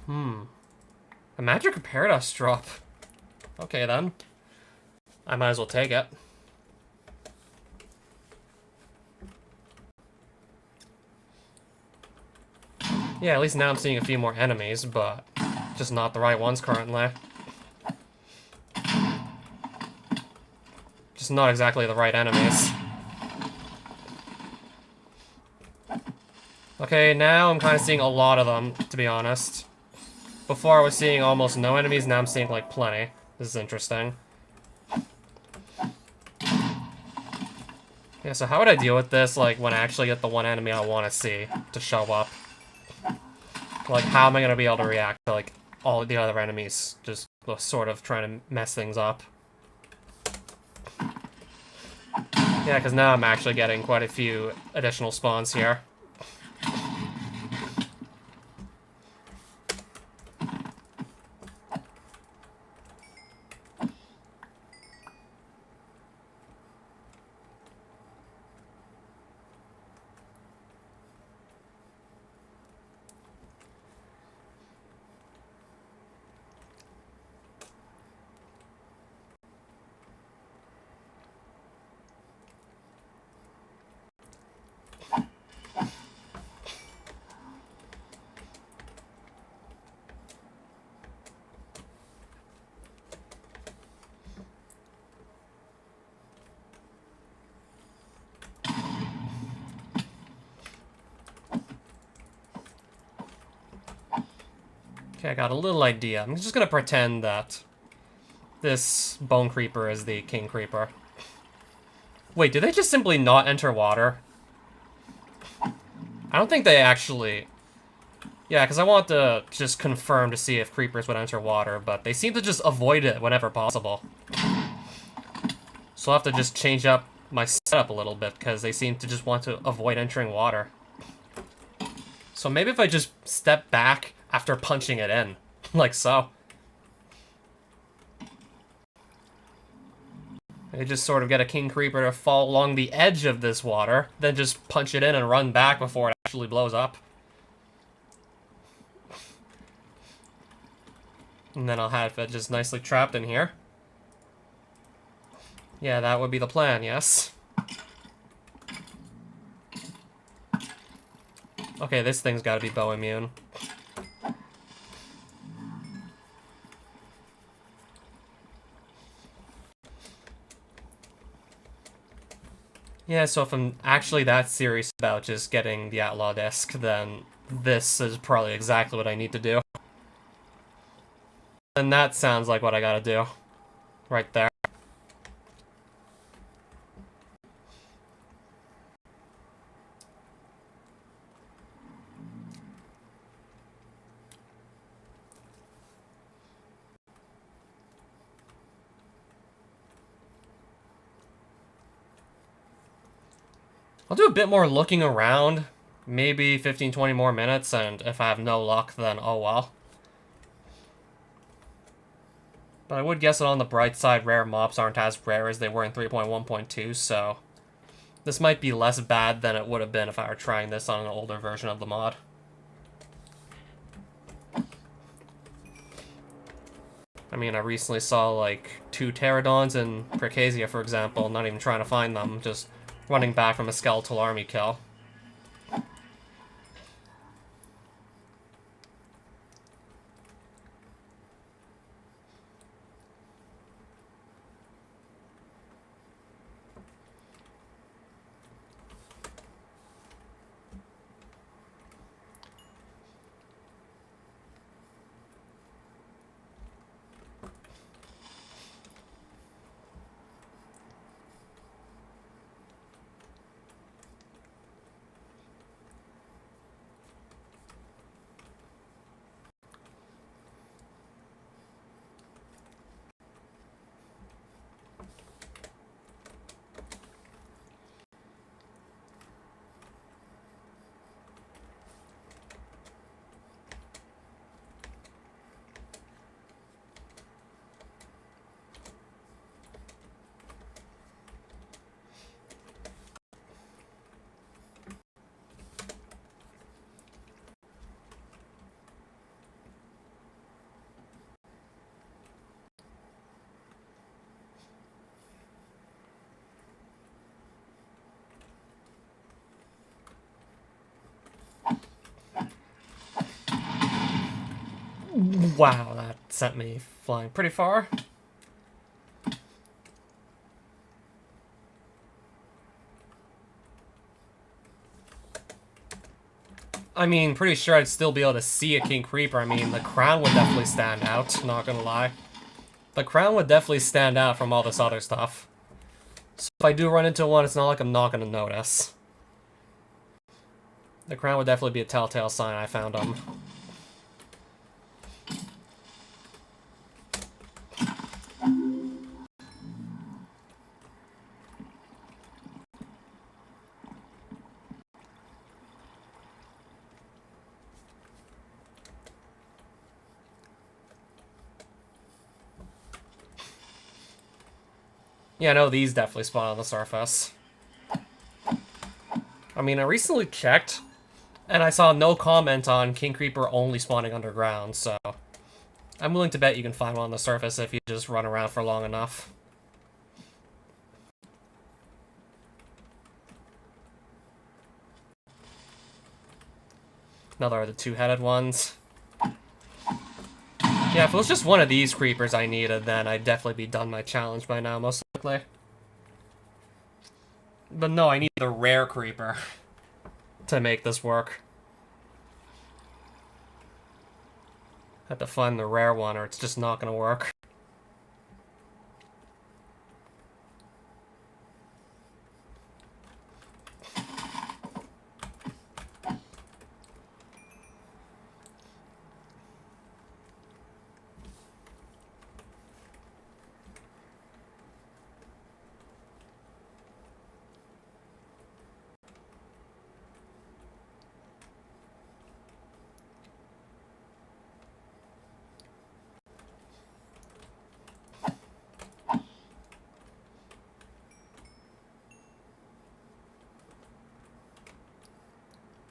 A Magic of Paradise drop. Okay, then. I might as well take it. Yeah, at least now I'm seeing a few more enemies, but just not the right ones currently. Just not exactly the right enemies. Okay, now I'm kind of seeing a lot of them, to be honest. Before I was seeing almost no enemies, now I'm seeing, like, plenty. This is interesting. Yeah, so how would I deal with this, like, when I actually get the one enemy I want to see to show up? Like, how am I going to be able to react to, like, all the other enemies just sort of trying to mess things up? Yeah, because now I'm actually getting quite a few additional spawns here. Okay, I got a little idea. I'm just gonna pretend that this Bone Creeper is the King Creeper. Wait, do they just simply not enter water? I don't think they actually... Yeah, because I want to just confirm to see if creepers would enter water, but they seem to just avoid it whenever possible. So I'll have to just change up my setup a little bit, because they seem to just want to avoid entering water. So maybe if I just step back after punching it in, like so. I just sort of get a King Creeper to fall along the edge of this water, then just punch it in and run back before it actually blows up. And then I'll have it just nicely trapped in here. Yeah, that would be the plan, yes. Okay, this thing's gotta be bow immune. Yeah, so if I'm actually that serious about just getting the Outlaw disc, then this is probably exactly what I need to do. And that sounds like what I gotta do. Right there. I'll do a bit more looking around. Maybe 15-20 more minutes, and if I have no luck, then oh well. But I would guess that on the bright side, rare mobs aren't as rare as they were in 3.1.2, so... This might be less bad than it would have been if I were trying this on an older version of the mod. I mean, I recently saw, like, 2 pterodons in Precasia, for example, not even trying to find them, just running back from a skeletal army kill. Wow, that sent me flying pretty far. I mean, pretty sure I'd still be able to see a King Creeper. I mean, the crown would definitely stand out, not gonna lie. The crown would definitely stand out from all this other stuff. So if I do run into one, it's not like I'm not gonna notice. The crown would definitely be a telltale sign I found them. Yeah, no, these definitely spawn on the surface. I mean, I recently checked, and I saw no comment on King Creeper only spawning underground, so I'm willing to bet you can find one on the surface if you just run around for long enough. Another of the two-headed ones. Yeah, if it was just one of these creepers I needed, then I'd definitely be done my challenge by now, most likely. But no, I need the rare creeper to make this work. I have to find the rare one or it's just not gonna work.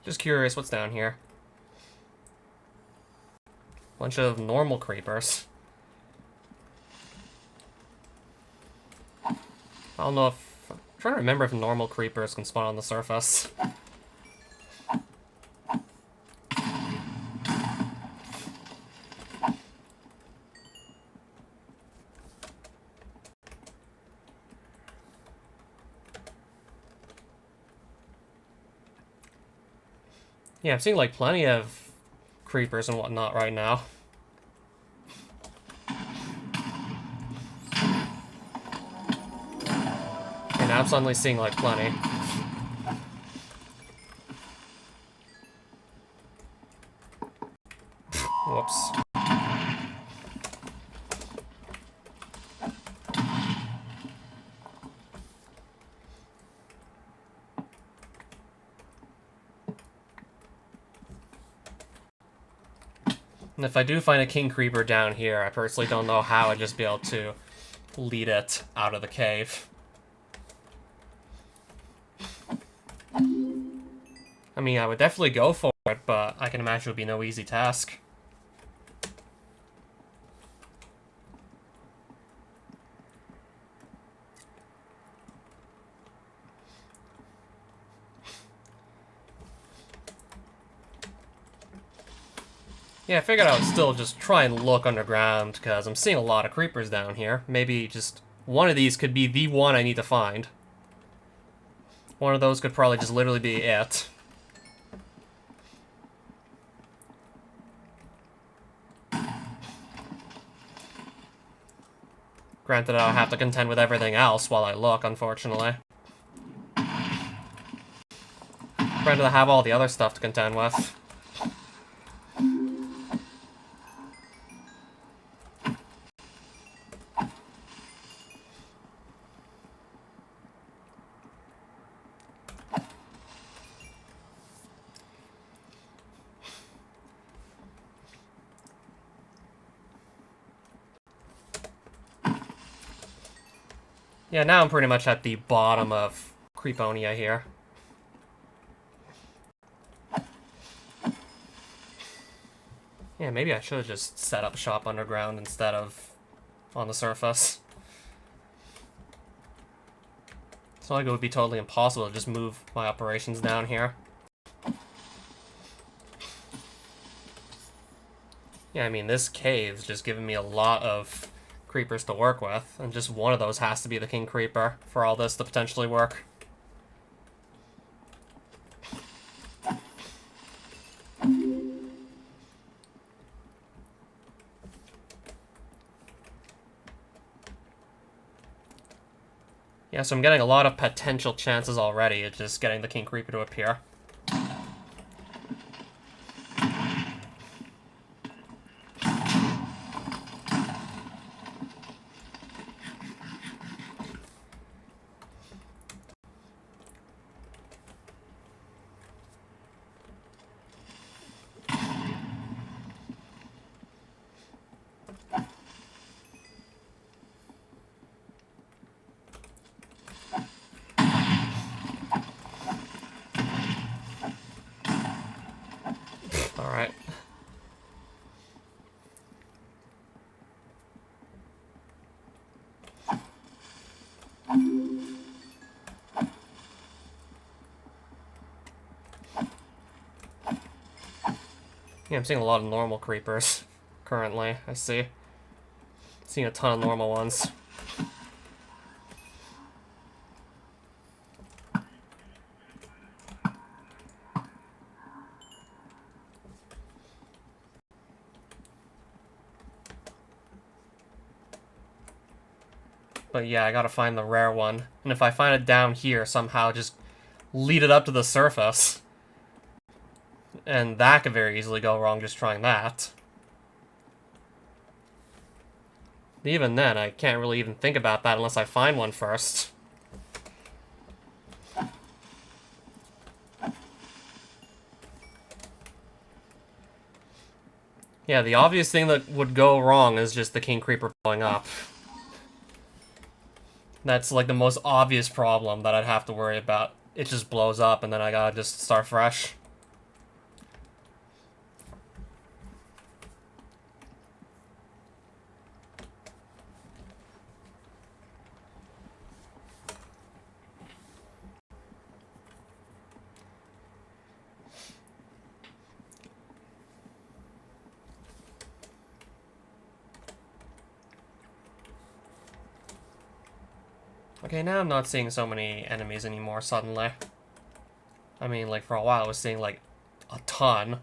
Just curious, what's down here? Bunch of normal creepers. I don't know if... I'm trying to remember if normal creepers can spawn on the surface. Yeah, I'm seeing like plenty of creepers and whatnot right now. And now I'm suddenly seeing like plenty. Whoops. And if I do find a king creeper down here, I personally don't know how I'd just be able to lead it out of the cave. I mean, I would definitely go for it, but I can imagine it would be no easy task. Yeah, I figured I would still just try and look underground, because I'm seeing a lot of creepers down here. Maybe just one of these could be the one I need to find. One of those could probably just literally be it. Granted, I'll have to contend with everything else while I look, unfortunately. Granted, I have all the other stuff to contend with. Yeah, now I'm pretty much at the bottom of Creeponia here. Yeah, maybe I should have just set up shop underground instead of on the surface. It's not like it would be totally impossible to just move my operations down here. Yeah, I mean, this cave's just giving me a lot of creepers to work with, and just one of those has to be the king creeper for all this to potentially work. Yeah, so I'm getting a lot of potential chances already at just getting the king creeper to appear. Alright. Yeah, I'm seeing a lot of normal creepers currently, I see. Seeing a ton of normal ones. But yeah, I gotta find the rare one. And if I find it down here, somehow just lead it up to the surface. And that could very easily go wrong just trying that. Even then, I can't really even think about that unless I find one first. Yeah, the obvious thing that would go wrong is just the king creeper blowing up. That's like the most obvious problem that I'd have to worry about. It just blows up and then I gotta just start fresh. Okay, now I'm not seeing so many enemies anymore suddenly. I mean, like, for a while I was seeing, like, a ton.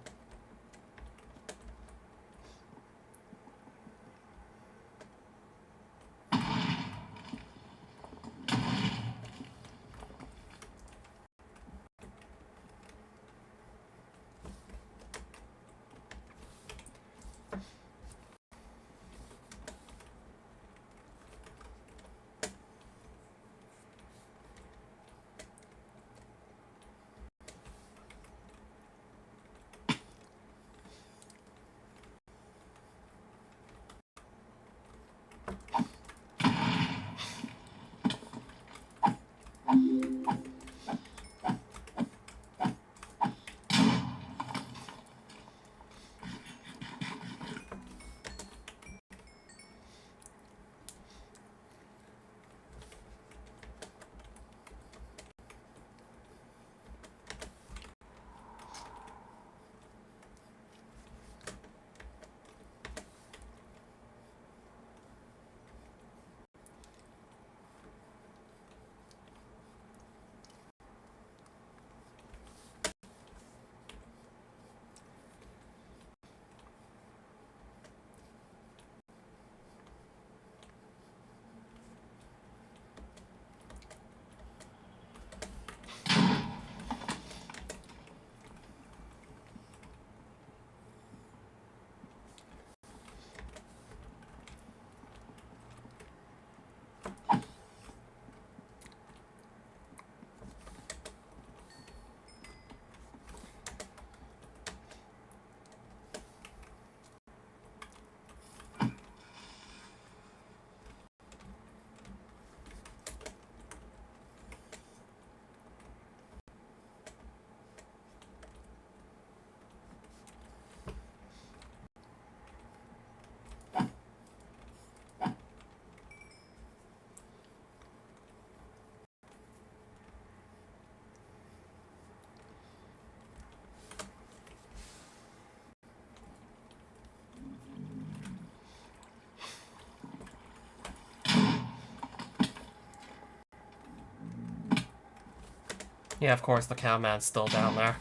Yeah, of course, the cowman's still down there.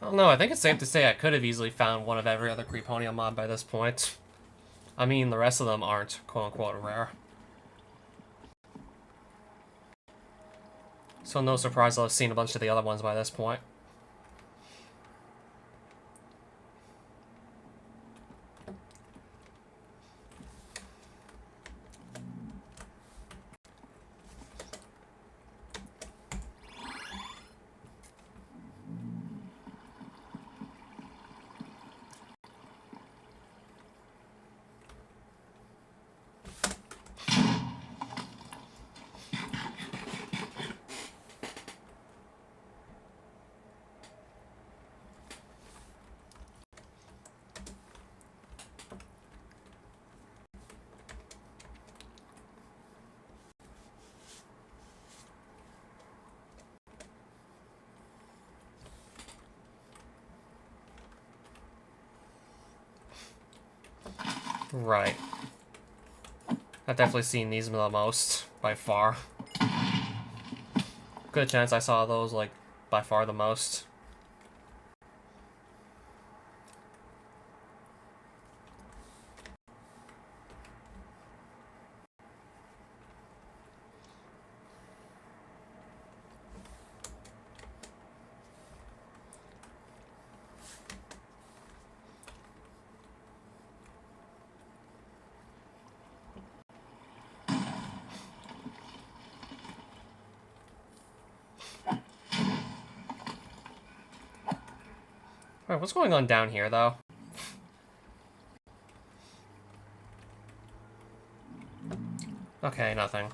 I don't know, I think it's safe to say I could have easily found one of every other Creeponia mod by this point. I mean, the rest of them aren't quote-unquote rare. So no surprise I'll have seen a bunch of the other ones by this point. Right. I've definitely seen these the most, by far. Good chance I saw those, like, by far the most. Alright, what's going on down here, though? Okay, nothing.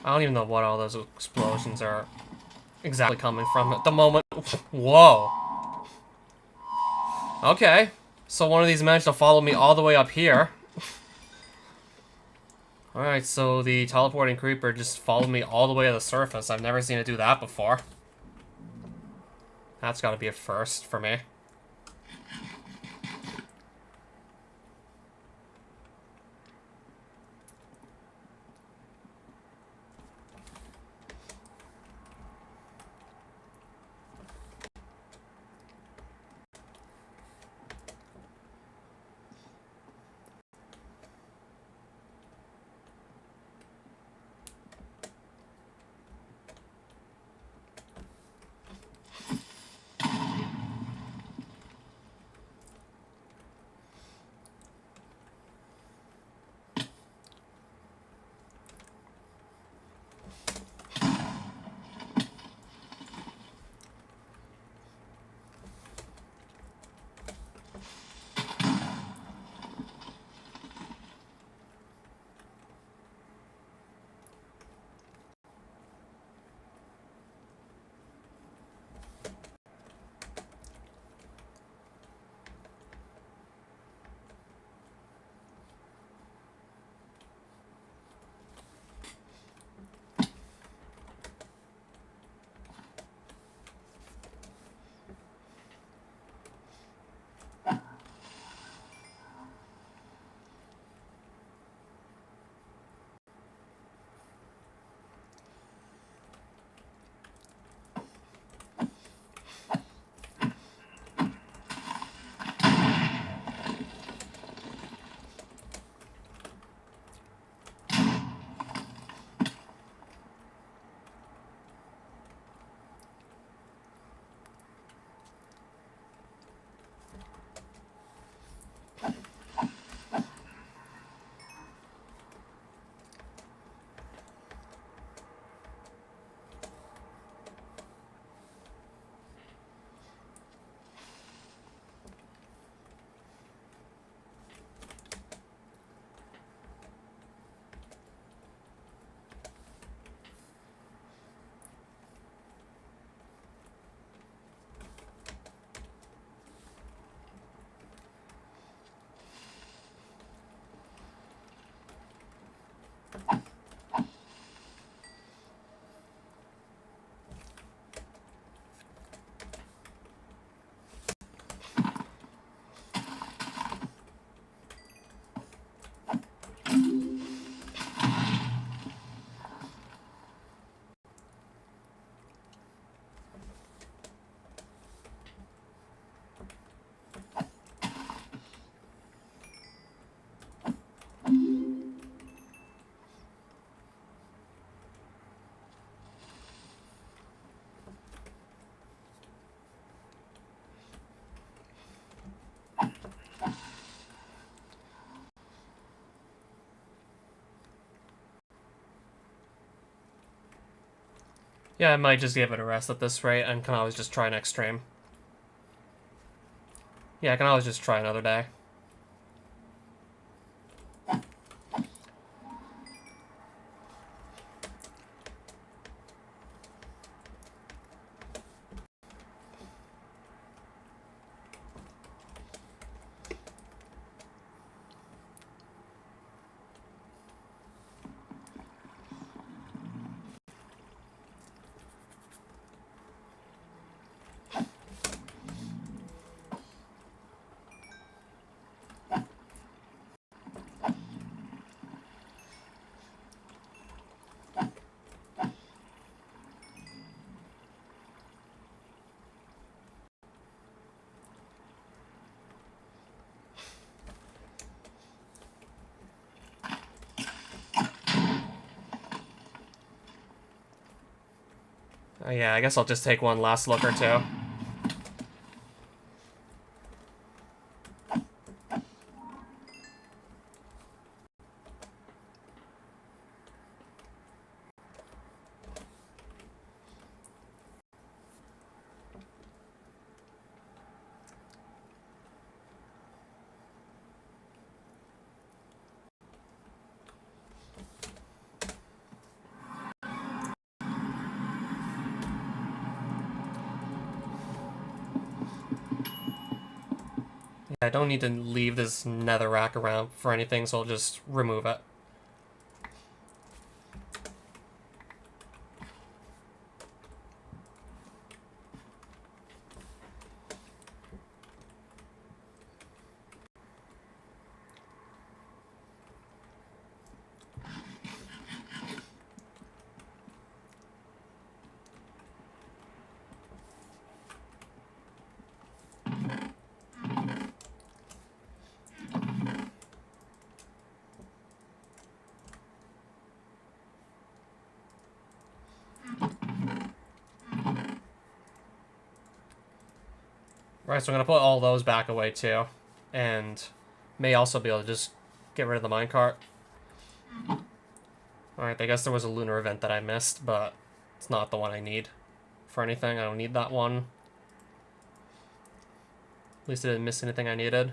I don't even know what all those explosions are exactly coming from at the moment. Whoa. Okay. So one of these managed to follow me all the way up here. Alright, so the teleporting creeper just followed me all the way to the surface. I've never seen it do that before. That's gotta be a first for me. Yeah, I might just give it a rest at this rate and can always just try next stream. Yeah, I can always just try another day. Yeah, I guess I'll just take one last look or two. I don't need to leave this netherrack around for anything, so I'll just remove it. Right, so I'm going to put all those back away too. And may also be able to just get rid of the minecart. Alright, I guess there was a lunar event that I missed, but it's not the one I need for anything. I don't need that one. At least I didn't miss anything I needed.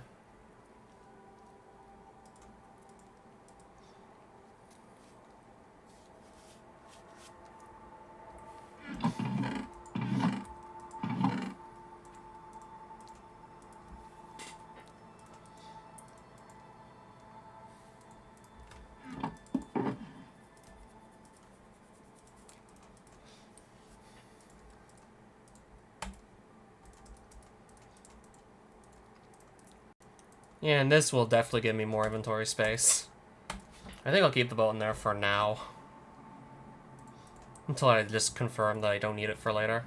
Yeah, and this will definitely give me more inventory space. I think I'll keep the boat in there for now. Until I just confirm that I don't need it for later.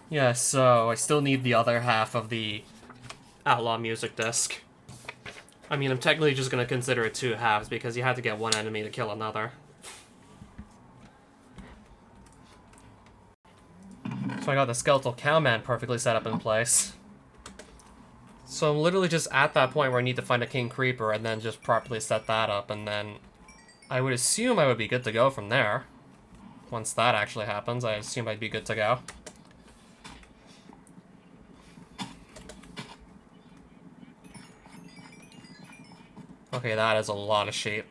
Yeah, so I still need the other half of the Outlaw music disc. I mean, I'm technically just going to consider it two halves because you had to get one enemy to kill another. So I got the Skeletal Cowman perfectly set up in place. So I'm literally just at that point where I need to find a King Creeper and then just properly set that up, and then I would assume I would be good to go from there. Once that actually happens, I assume I'd be good to go. Okay, that is a lot of sheep.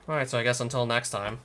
Alright, so I guess until next time.